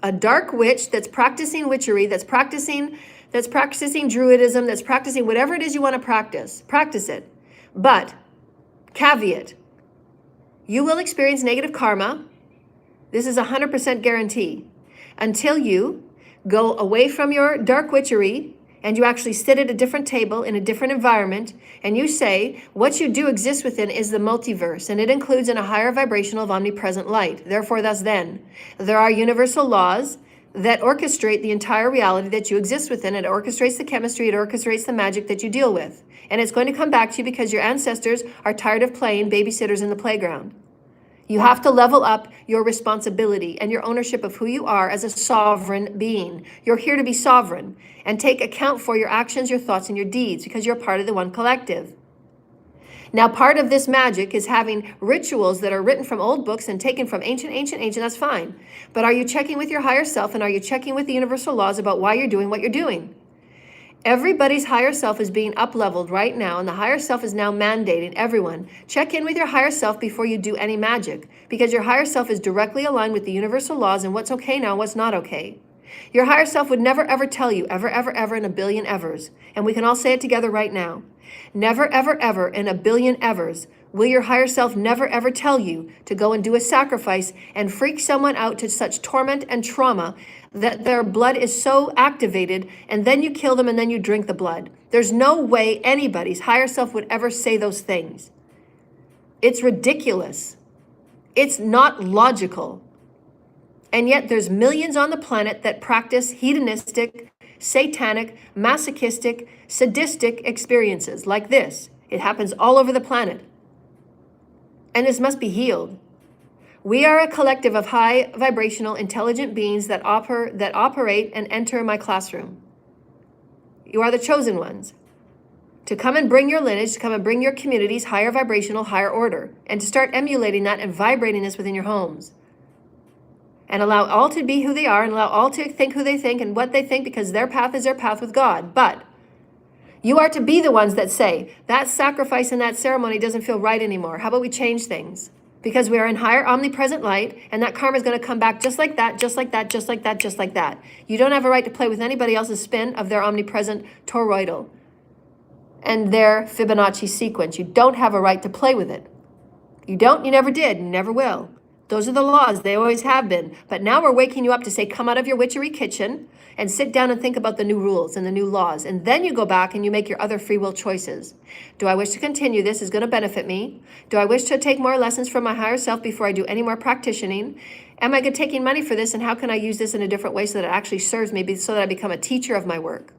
Speaker 1: A dark witch that's practicing witchery, that's practicing druidism, that's practicing whatever it is you want to practice it. But caveat, you will experience negative karma. This is 100% guarantee until you go away from your dark witchery and you actually sit at a different table in a different environment and you say, what you do exist within is the multiverse, and it includes in a higher vibrational of omnipresent light. Therefore, thus then, there are universal laws that orchestrate the entire reality that you exist within. It orchestrates the chemistry, it orchestrates the magic that you deal with. And it's going to come back to you because your ancestors are tired of playing babysitters in the playground. You have to level up your responsibility and your ownership of who you are as a sovereign being. You're here to be sovereign and take account for your actions, your thoughts, and your deeds because you're part of the one collective. Now, part of this magic is having rituals that are written from old books and taken from ancient, that's fine. But are you checking with your higher self, and are you checking with the universal laws about why you're doing what you're doing? Everybody's higher self is being up-leveled right now, and the higher self is now mandating everyone. Check in with your higher self before you do any magic, because your higher self is directly aligned with the universal laws and what's okay now, what's not okay. Your higher self would never, ever tell you, ever, ever, ever in a billion evers, and we can all say it together right now. Never, ever, ever in a billion evers will your higher self never, ever tell you to go and do a sacrifice and freak someone out to such torment and trauma that their blood is so activated, and then you kill them and then you drink the blood. There's no way anybody's higher self would ever say those things. It's ridiculous. It's not logical. And yet there's millions on the planet that practice hedonistic, satanic, masochistic, sadistic experiences like this. It happens all over the planet. And this must be healed. We are a collective of high vibrational, intelligent beings that operate and enter my classroom. You are the chosen ones to come and bring your lineage, to come and bring your community's higher vibrational, higher order, and to start emulating that and vibrating this within your homes. and allow all to be who they are and allow all to think who they think and what they think, because their path is their path with God. But you are to be the ones that say, that sacrifice and that ceremony doesn't feel right anymore. How about we change things? Because we are in higher omnipresent light, and that karma is going to come back just like that, just like that, just like that, just like that. You don't have a right to play with anybody else's spin of their omnipresent toroidal and their Fibonacci sequence. You don't have a right to play with it. You don't, you never did, you never will. Those are the laws, they always have been. But now we're waking you up to say, come out of your witchery kitchen and sit down and think about the new rules and the new laws. And then you go back and you make your other free will choices. Do I wish to continue this? Is going to benefit me? Do I wish to take more lessons from my higher self before I do any more practicing? Am I taking money for this, and how can I use this in a different way so that it actually serves me, so that I become a teacher of my work?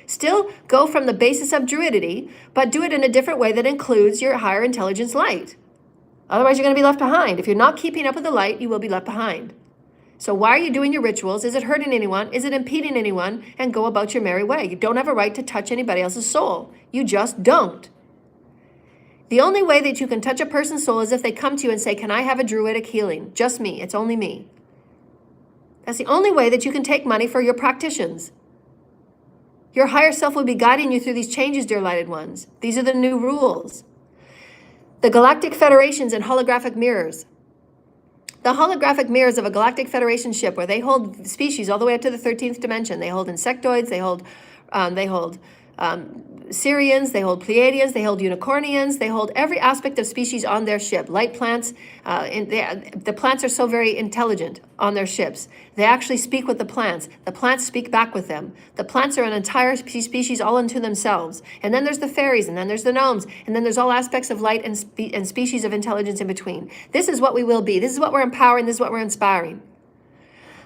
Speaker 1: Still go from the basis of druidity, but do it in a different way that includes your higher intelligence light. Otherwise, you're going to be left behind. If you're not keeping up with the light, you will be left behind. So why are you doing your rituals? Is it hurting anyone? Is it impeding anyone? And go about your merry way. You don't have a right to touch anybody else's soul. You just don't. The only way that you can touch a person's soul is if they come to you and say, can I have a druidic healing? Just me. It's only me. That's the only way that you can take money for your practitioners. Your higher self will be guiding you through these changes, dear lighted ones. These are the new rules. The galactic federations and holographic mirrors. The holographic mirrors of a galactic federation ship, where they hold species all the way up to the 13th dimension. They hold insectoids, they hold Syrians, they hold Pleiadians, they hold unicornians, they hold every aspect of species on their ship. Light plants, the plants are so very intelligent on their ships. They actually speak with the plants. The plants speak back with them. The plants are an entire species all unto themselves. And then there's the fairies, and then there's the gnomes, and then there's all aspects of light and species of intelligence in between. This is what we will be. This is what we're empowering. This is what we're inspiring.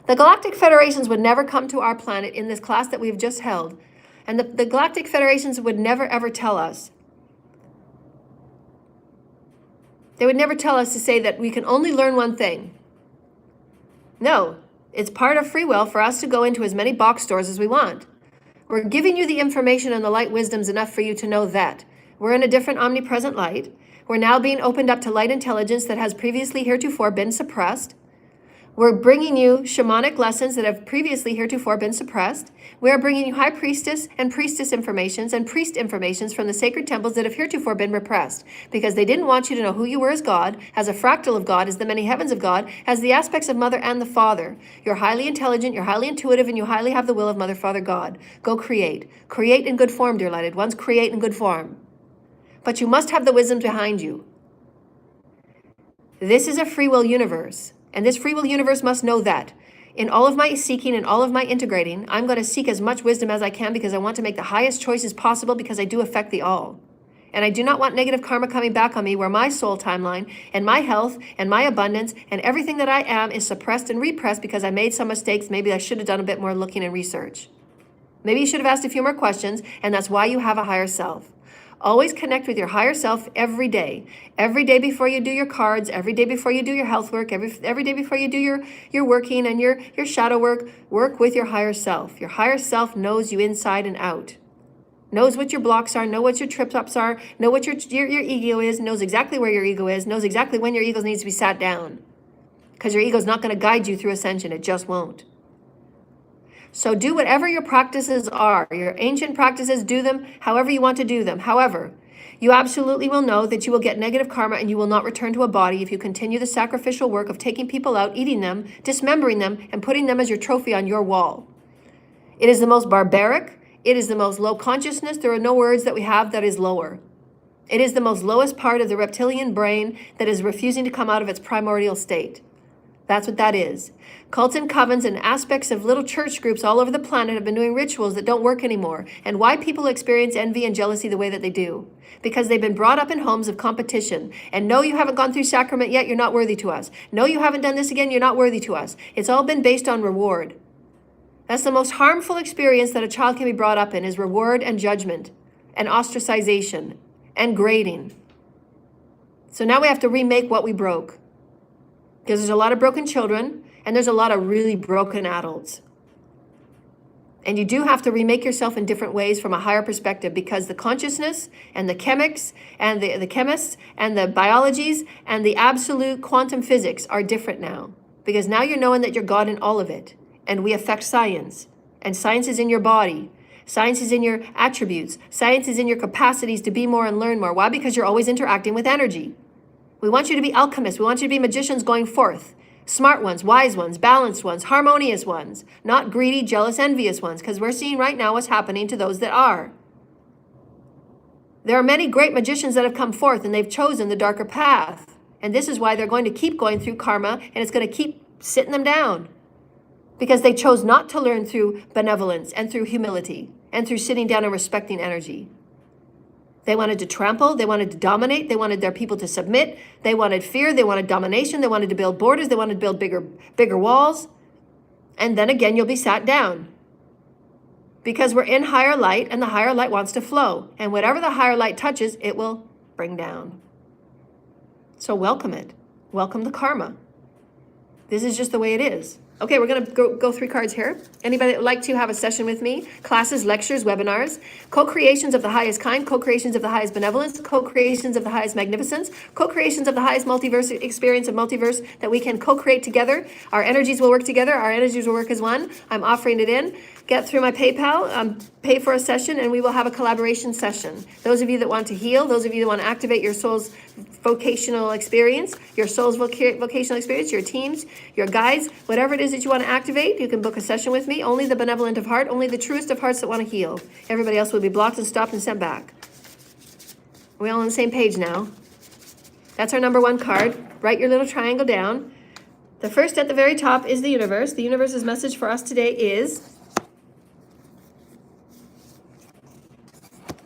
Speaker 1: The galactic federations would never come to our planet in this class that we've just held. And the galactic federations would never, ever tell us. They would never tell us to say that we can only learn one thing. No, it's part of free will for us to go into as many box stores as we want. We're giving you the information and the light wisdoms enough for you to know that we're in a different omnipresent light. We're now being opened up to light intelligence that has previously heretofore been suppressed. We're bringing you shamanic lessons that have previously heretofore been suppressed. We are bringing you high priestess and priestess informations and priest informations from the sacred temples that have heretofore been repressed, because they didn't want you to know who you were as God, as a fractal of God, as the many heavens of God, as the aspects of Mother and the Father. You're highly intelligent, you're highly intuitive, and you highly have the will of Mother, Father, God. Go create. Create in good form, dear lighted ones. Create in good form. But you must have the wisdom behind you. This is a free will universe. And this free will universe must know that. In all of my seeking and all of my integrating, I'm going to seek as much wisdom as I can, because I want to make the highest choices possible, because I do affect the all. And I do not want negative karma coming back on me, where my soul timeline and my health and my abundance and everything that I am is suppressed and repressed because I made some mistakes. Maybe I should have done a bit more looking and research. Maybe you should have asked a few more questions, and that's why you have a higher self. Always connect with your higher self every day. Every day before you do your cards, every day before you do your health work, every day before you do your working and your shadow work, work with your higher self. Your higher self knows you inside and out. Knows what your blocks are, know what your trip-ups are, know what your ego is, knows exactly where your ego is, knows exactly when your ego needs to be sat down. Because your ego is not going to guide you through ascension. It just won't. So do whatever your practices are. Your ancient practices, do them however you want to do them. However, you absolutely will know that you will get negative karma, and you will not return to a body if you continue the sacrificial work of taking people out, eating them, dismembering them, and putting them as your trophy on your wall. It is the most barbaric. It is the most low consciousness. There are no words that we have that is lower. It is the most lowest part of the reptilian brain that is refusing to come out of its primordial state. That's what that is. Cults and covens and aspects of little church groups all over the planet have been doing rituals that don't work anymore. And why people experience envy and jealousy the way that they do? Because they've been brought up in homes of competition. And no, you haven't gone through sacrament yet, you're not worthy to us. No, you haven't done this again, you're not worthy to us. It's all been based on reward. That's the most harmful experience that a child can be brought up in, is reward and judgment and ostracization and grading. So now we have to remake what we broke. Because there's a lot of broken children, and there's a lot of really broken adults. And you do have to remake yourself in different ways from a higher perspective, because the consciousness and the chemics and the chemists and the biologies and the absolute quantum physics are different now.
Speaker 2: Because now you're knowing that you're God in all of it. And we affect science. And science is in your body. Science is in your attributes. Science is in your capacities to be more and learn more. Why? Because you're always interacting with energy. We want you to be alchemists. We want you to be magicians going forth. Smart ones, wise ones, balanced ones, harmonious ones. Not greedy, jealous, envious ones. Because we're seeing right now what's happening to those that are. There are many great magicians that have come forth and they've chosen the darker path. And this is why they're going to keep going through karma and it's going to keep sitting them down. Because they chose not to learn through benevolence and through humility and through sitting down and respecting energy. They wanted to trample, they wanted to dominate, they wanted their people to submit, they wanted fear, they wanted domination, they wanted to build borders, they wanted to build bigger walls. And then again, you'll be sat down. Because we're in higher light and the higher light wants to flow. And whatever the higher light touches, it will bring down. So welcome it. Welcome the karma. This is just the way it is. Okay, we're going to go 3 cards here. Anybody that would like to have a session with me? Classes, lectures, webinars, co-creations of the highest kind, co-creations of the highest benevolence, co-creations of the highest magnificence, co-creations of the highest multiverse experience of multiverse that we can co-create together. Our energies will work together. Our energies will work as one. I'm offering it in. Get through my PayPal, pay for a session, and we will have a collaboration session. Those of you that want to heal, those of you that want to activate your soul's vocational experience, your soul's vocational experience, your teams, your guides, whatever it is that you want to activate, you can book a session with me. Only the benevolent of heart, only the truest of hearts that want to heal. Everybody else will be blocked and stopped and sent back. We're all on the same page now. That's our number 1 card. Write your little triangle down. The first at the very top is the universe. The universe's message for us today is...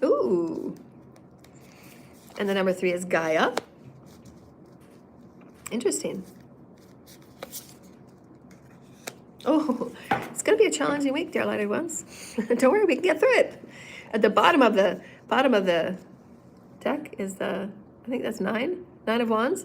Speaker 2: Ooh. And the number 3 is Gaia. Interesting. Oh, it's going to be a challenging week, dear lighted ones. Don't worry, we can get through it. At the bottom of the deck is I think that's 9 of Wands.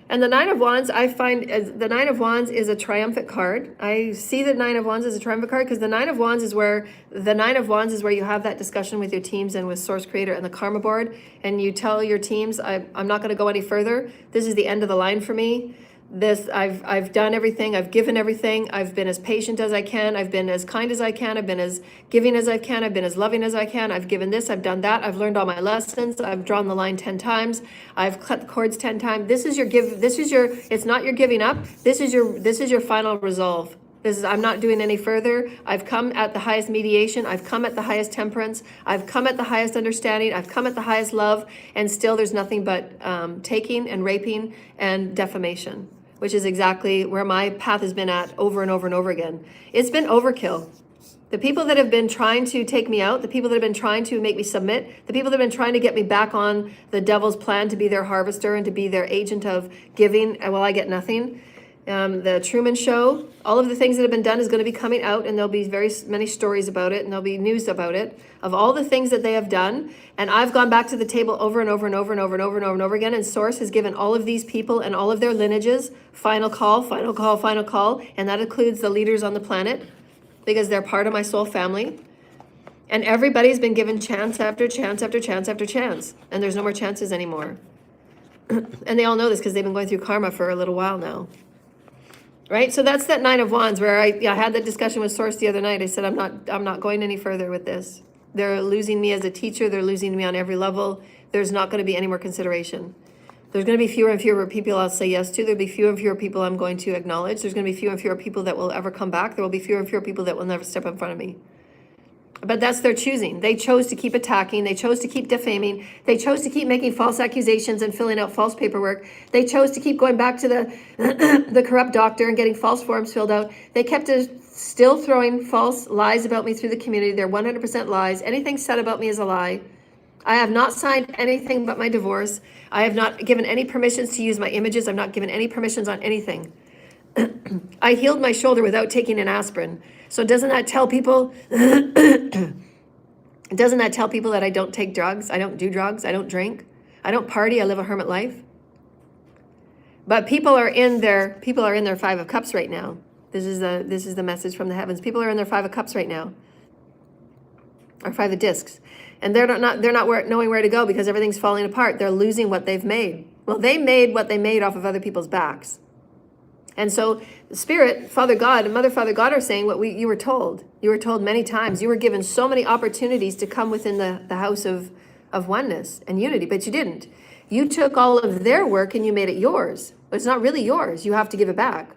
Speaker 2: And the 9 of Wands, I find the 9 of Wands is a triumphant card. I see the 9 of Wands as a triumphant card because the 9 of Wands is where you have that discussion with your teams and with Source Creator and the Karma Board, and you tell your teams, I'm not going to go any further. This is the end of the line for me. I've done everything. I've given everything. I've been as patient as I can. I've been as kind as I can. I've been as giving as I can. I've been as loving as I can. I've given this. I've done that. I've learned all my lessons. I've drawn the line 10 times. I've cut the cords 10 times. It's not your giving up. This is your final resolve. I'm not doing any further. I've come at the highest mediation. I've come at the highest temperance. I've come at the highest understanding. I've come at the highest love. And still there's nothing but taking and raping and defamation, which is exactly where my path has been at over and over and over again. It's been overkill. The people that have been trying to take me out, the people that have been trying to make me submit, the people that have been trying to get me back on the devil's plan to be their harvester and to be their agent of giving, while I get nothing. The Truman Show, all of the things that have been done is going to be coming out, and there'll be very many stories about it, and there'll be news about it, of all the things that they have done. And I've gone back to the table over and over and over and over and over and over and over again, and Source has given all of these people and all of their lineages final call, final call, final call, and that includes the leaders on the planet, because they're part of my soul family. And everybody's been given chance after chance after chance after chance, and there's no more chances anymore. And they all know this because they've been going through karma for a little while now. Right? So that's that 9 of Wands where I had that discussion with Source the other night. I said, I'm not going any further with this. They're losing me as a teacher. They're losing me on every level. There's not going to be any more consideration. There's going to be fewer and fewer people I'll say yes to. There'll be fewer and fewer people I'm going to acknowledge. There's going to be fewer and fewer people that will ever come back. There will be fewer and fewer people that will never step in front of me. But that's their choosing. They chose to keep attacking. They chose to keep defaming. They chose to keep making false accusations and filling out false paperwork. They chose to keep going back to the corrupt doctor and getting false forms filled out. They kept still throwing false lies about me through the community. They're 100% lies. Anything said about me is a lie. I have not signed anything but my divorce. I have not given any permissions to use my images. I've not given any permissions on anything. I healed my shoulder without taking an aspirin. So doesn't that tell people that I don't take drugs? I don't do drugs. I don't drink. I don't party. I live a hermit life. But people are in their 5 of cups right now. This is the message from the heavens. People are in their 5 of cups right now. Or 5 of discs. And they're not knowing where to go because everything's falling apart. They're losing what they've made. Well, they made what they made off of other people's backs. And so the Spirit, Father God, and Mother, Father God are saying what you were told. You were told many times. You were given so many opportunities to come within the house of oneness and unity, but you didn't. You took all of their work and you made it yours. But it's not really yours. You have to give it back.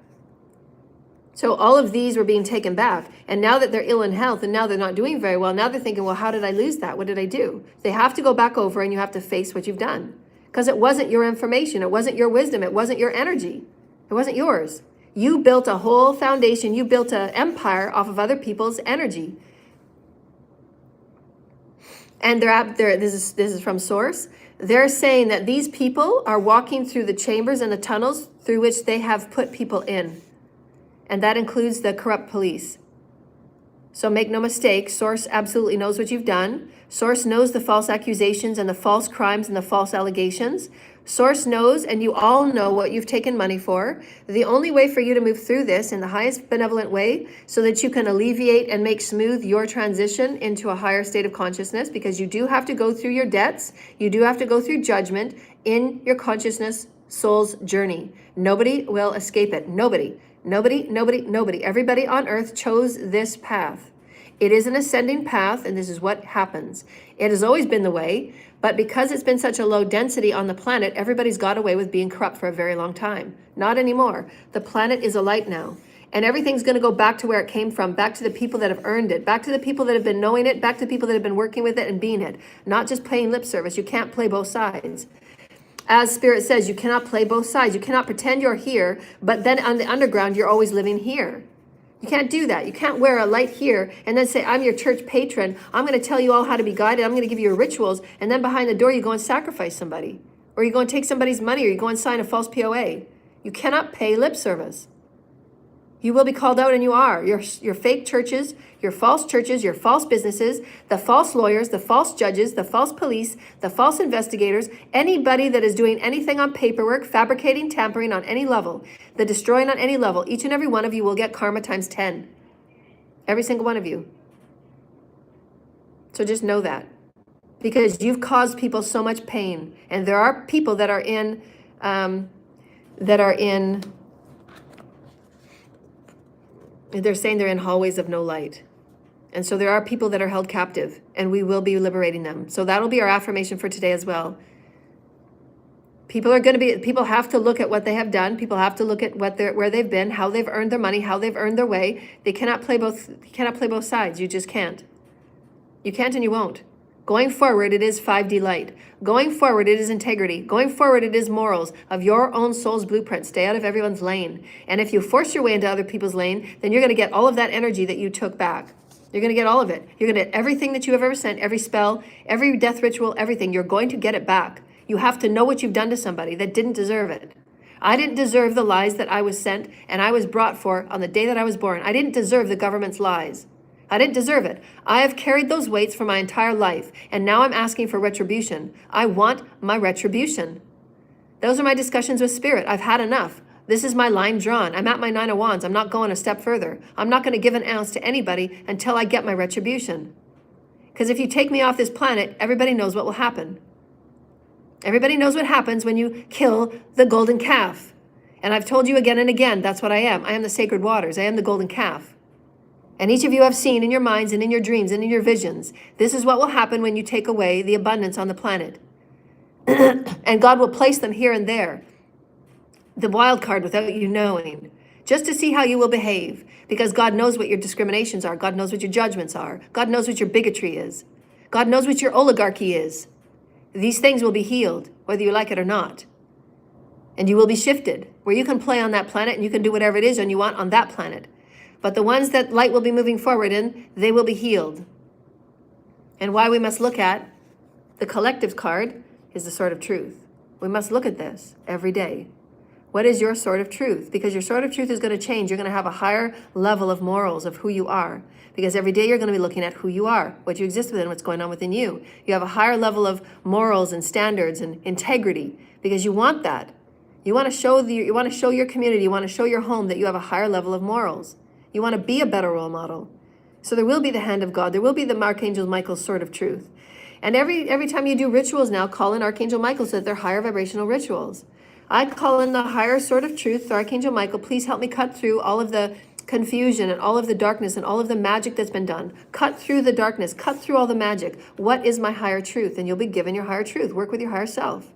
Speaker 2: So all of these were being taken back. And now that they're ill in health and now they're not doing very well, now they're thinking, well, how did I lose that? What did I do? They have to go back over and you have to face what you've done. Because it wasn't your information. It wasn't your wisdom. It wasn't your energy. It wasn't yours. You built a whole foundation. You built an empire off of other people's energy. And this is from Source. They're saying that these people are walking through the chambers and the tunnels through which they have put people in. And that includes the corrupt police. So make no mistake, Source absolutely knows what you've done. Source knows the false accusations and the false crimes and the false allegations. Source knows, and you all know what you've taken money for. The only way for you to move through this in the highest benevolent way so that you can alleviate and make smooth your transition into a higher state of consciousness, because you do have to go through your debts. You do have to go through judgment in your consciousness soul's journey. Nobody will escape it. Nobody. Everybody on earth chose this path. It is an ascending path, and this is what happens. It has always been the way, but because it's been such a low density on the planet, everybody's got away with being corrupt for a very long time. Not anymore. The planet is a light now, and everything's going to go back to where it came from, back to the people that have earned it, back to the people that have been knowing it, back to the people that have been working with it and being it, not just paying lip service. You can't play both sides. As Spirit says, you cannot play both sides. You cannot pretend you're here, but then on the underground, you're always living here. You can't do that. You can't wear a light here and then say, I'm your church patron. I'm going to tell you all how to be guided. I'm going to give you your rituals. And then behind the door, you go and sacrifice somebody. Or you go and take somebody's money, or you go and sign a false POA. You cannot pay lip service. You will be called out, and you are. Your fake churches, your false businesses, the false lawyers, the false judges, the false police, the false investigators, anybody that is doing anything on paperwork, fabricating, tampering on any level, the destroying on any level, each and every one of you will get karma times 10. Every single one of you. So just know that. Because you've caused people so much pain. And there are people that are in they're saying they're in hallways of no light. And so there are people that are held captive, and we will be liberating them. So that'll be our affirmation for today as well. People have to look at what they have done. People have to look at where they've been, how they've earned their money, how they've earned their way. They cannot play both. You cannot play both sides. You just can't. You can't, and you won't. Going forward, it is 5D light. Going forward, it is integrity. Going forward, it is morals of your own soul's blueprint. Stay out of everyone's lane. And if you force your way into other people's lane, then you're going to get all of that energy that you took back. You're going to get all of it. You're going to get everything that you have ever sent, every spell, every death ritual, everything. You're going to get it back. You have to know what you've done to somebody that didn't deserve it. I didn't deserve the lies that I was sent and I was brought for on the day that I was born. I didn't deserve the government's lies. I didn't deserve it. I have carried those weights for my entire life, and now I'm asking for retribution. I want my retribution. Those are my discussions with Spirit. I've had enough. This is my line drawn. I'm at my 9 of Wands. I'm not going a step further. I'm not going to give an ounce to anybody until I get my retribution. Because if you take me off this planet, everybody knows what will happen. Everybody knows what happens when you kill the golden calf. And I've told you again and again, that's what I am. I am the sacred waters. I am the golden calf. And each of you have seen in your minds and in your dreams and in your visions, this is what will happen when you take away the abundance on the planet. And God will place them here and there, the wild card without you knowing, just to see how you will behave. Because God knows what your discriminations are. God knows what your judgments are. God knows what your bigotry is. God knows what your oligarchy is. These things will be healed, whether you like it or not. And you will be shifted, where you can play on that planet and you can do whatever it is and you want on that planet. But the ones that light will be moving forward in, they will be healed. And why we must look at the collective card is the sword of truth. We must look at this every day. What is your sword of truth? Because your sword of truth is going to change. You're going to have a higher level of morals of who you are. Because every day you're going to be looking at who you are, what you exist within, what's going on within you. You have a higher level of morals and standards and integrity because you want that. You want to show your community, you want to show your home that you have a higher level of morals. You want to be a better role model. So there will be the hand of God. There will be the Archangel Michael's sword of truth. And every time you do rituals now, call in Archangel Michael so that they're higher vibrational rituals. I call in the higher sword of truth, Archangel Michael. Please help me cut through all of the confusion and all of the darkness and all of the magic that's been done. Cut through the darkness, cut through all the magic. What is my higher truth? And you'll be given your higher truth. Work with your higher self.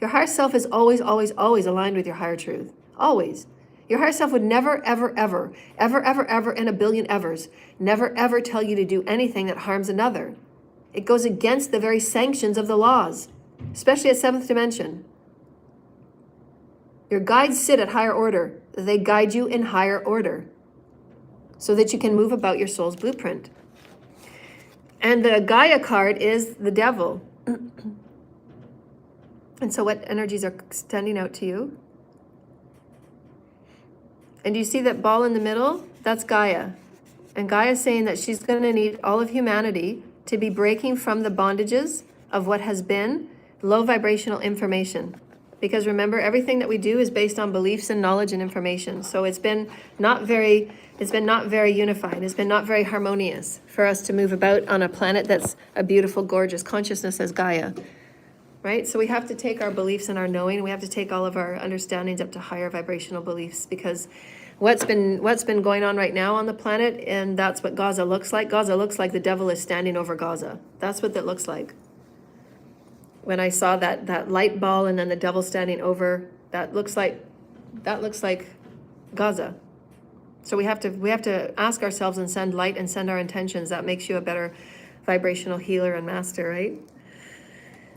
Speaker 2: Your higher self is always, always, always aligned with your higher truth. Always. Your higher self would never, ever, ever, ever, ever, ever, in a billion evers, never, ever tell you to do anything that harms another. It goes against the very sanctions of the laws, especially at seventh dimension. Your guides sit at higher order. They guide you in higher order so that you can move about your soul's blueprint. And the Gaia card is the devil. And so what energies are standing out to you? And do you see that ball in the middle? That's Gaia. And Gaia is saying that she's going to need all of humanity to be breaking from the bondages of what has been low vibrational information. Because remember, everything that we do is based on beliefs and knowledge and information. So it's been not very unified. It's been not very harmonious for us to move about on a planet that's a beautiful, gorgeous consciousness as Gaia. Right? So we have to take our beliefs and our knowing, we have to take all of our understandings up to higher vibrational beliefs, because what's been going on right now on the planet, and that's what Gaza looks like. Gaza looks like the devil is standing over Gaza. That's what that looks like. When I saw that light ball and then the devil standing over, that looks like Gaza. So we have to ask ourselves and send light and send our intentions. That makes you a better vibrational healer and master, right?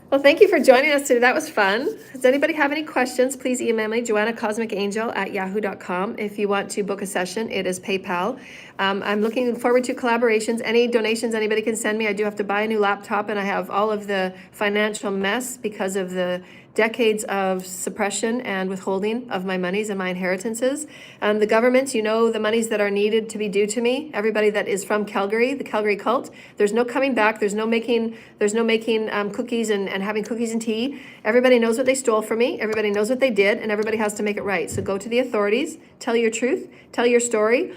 Speaker 2: Well, thank you for joining us today. That was fun. Does anybody have any questions? Please email me, joannacosmicangel@yahoo.com. If you want to book a session, it is PayPal. I'm looking forward to collaborations. Any donations anybody can send me. I do have to buy a new laptop, and I have all of the financial mess because of the decades of suppression and withholding of my monies and my inheritances. The governments, you know, the monies that are needed to be due to me. Everybody that is from Calgary, the Calgary cult, there's no coming back. There's no making cookies and having cookies and tea. Everybody knows what they stole from me. Everybody knows what they did, and everybody has to make it right. So go to the authorities, tell your truth, tell your story.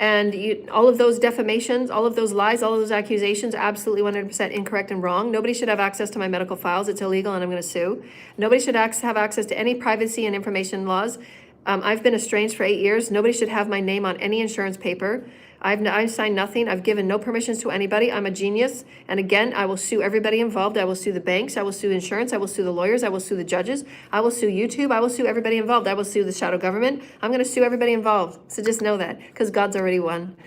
Speaker 2: And all of those defamations, all of those lies, all of those accusations, absolutely 100% incorrect and wrong. Nobody should have access to my medical files. It's illegal, and I'm going to sue. Nobody should have access to any privacy and information laws. I've been estranged for 8 years. Nobody should have my name on any insurance paper. I've signed nothing. I've given no permissions to anybody. I'm a genius. And again, I will sue everybody involved. I will sue the banks. I will sue insurance. I will sue the lawyers. I will sue the judges. I will sue YouTube. I will sue everybody involved. I will sue the shadow government. I'm going to sue everybody involved. So just know that, because God's already won.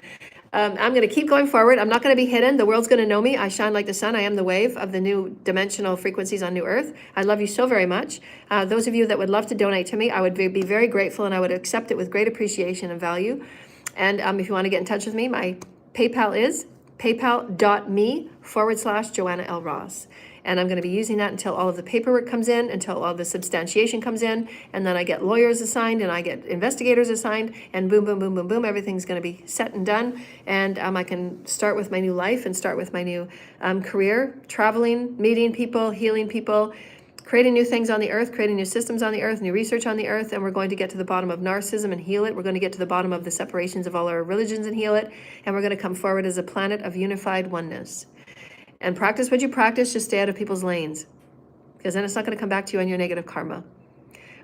Speaker 2: I'm going to keep going forward. I'm not going to be hidden. The world's going to know me. I shine like the sun. I am the wave of the new dimensional frequencies on New Earth. I love you so very much. Those of you that would love to donate to me, I would be very grateful, and I would accept it with great appreciation and value. And if you want to get in touch with me, my PayPal is paypal.me/Joanna L. Ross. And I'm going to be using that until all of the paperwork comes in, until all the substantiation comes in, and then I get lawyers assigned, and I get investigators assigned, and boom, boom, boom, boom, boom, everything's going to be set and done. And I can start with my new life and start with my new career, traveling, meeting people, healing people, creating new things on the earth, creating new systems on the earth, new research on the earth, and we're going to get to the bottom of narcissism and heal it. We're going to get to the bottom of the separations of all our religions and heal it, and we're going to come forward as a planet of unified oneness. And practice what you practice, just stay out of people's lanes, because then it's not going to come back to you on your negative karma.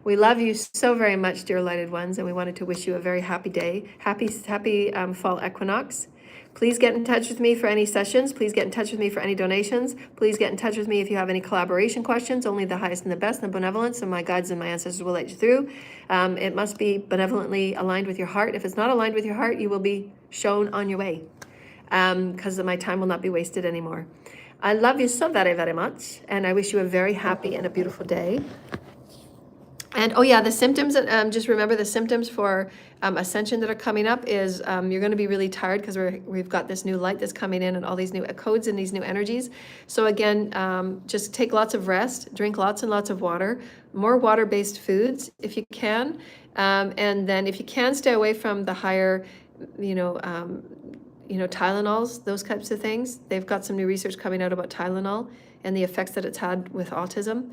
Speaker 2: We love you so very much, dear lighted ones, and we wanted to wish you a very happy day. Happy fall equinox. Please get in touch with me for any sessions. Please get in touch with me for any donations. Please get in touch with me if you have any collaboration questions. Only the highest and the best and the benevolence, and my guides and my ancestors will let you through. It must be benevolently aligned with your heart. If it's not aligned with your heart, you will be shown on your way, because my time will not be wasted anymore. I love you so very, very much, and I wish you a very happy and a beautiful day. And oh yeah, the symptoms, just remember the symptoms for ascension that are coming up is you're going to be really tired, because we've got this new light that's coming in and all these new codes and these new energies. So again, just take lots of rest, drink lots and lots of water, more water-based foods if you can. And then if you can, stay away from the higher, Tylenols, those types of things. They've got some new research coming out about Tylenol and the effects that it's had with autism.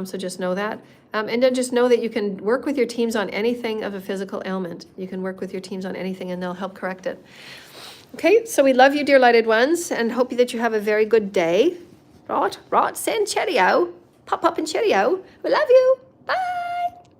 Speaker 2: So just know that. And then just know that you can work with your teams on anything of a physical ailment. You can work with your teams on anything, and they'll help correct it. Okay, so we love you, dear lighted ones, and hope that you have a very good day. Right, send cheerio. Pop and cheerio. We love you. Bye.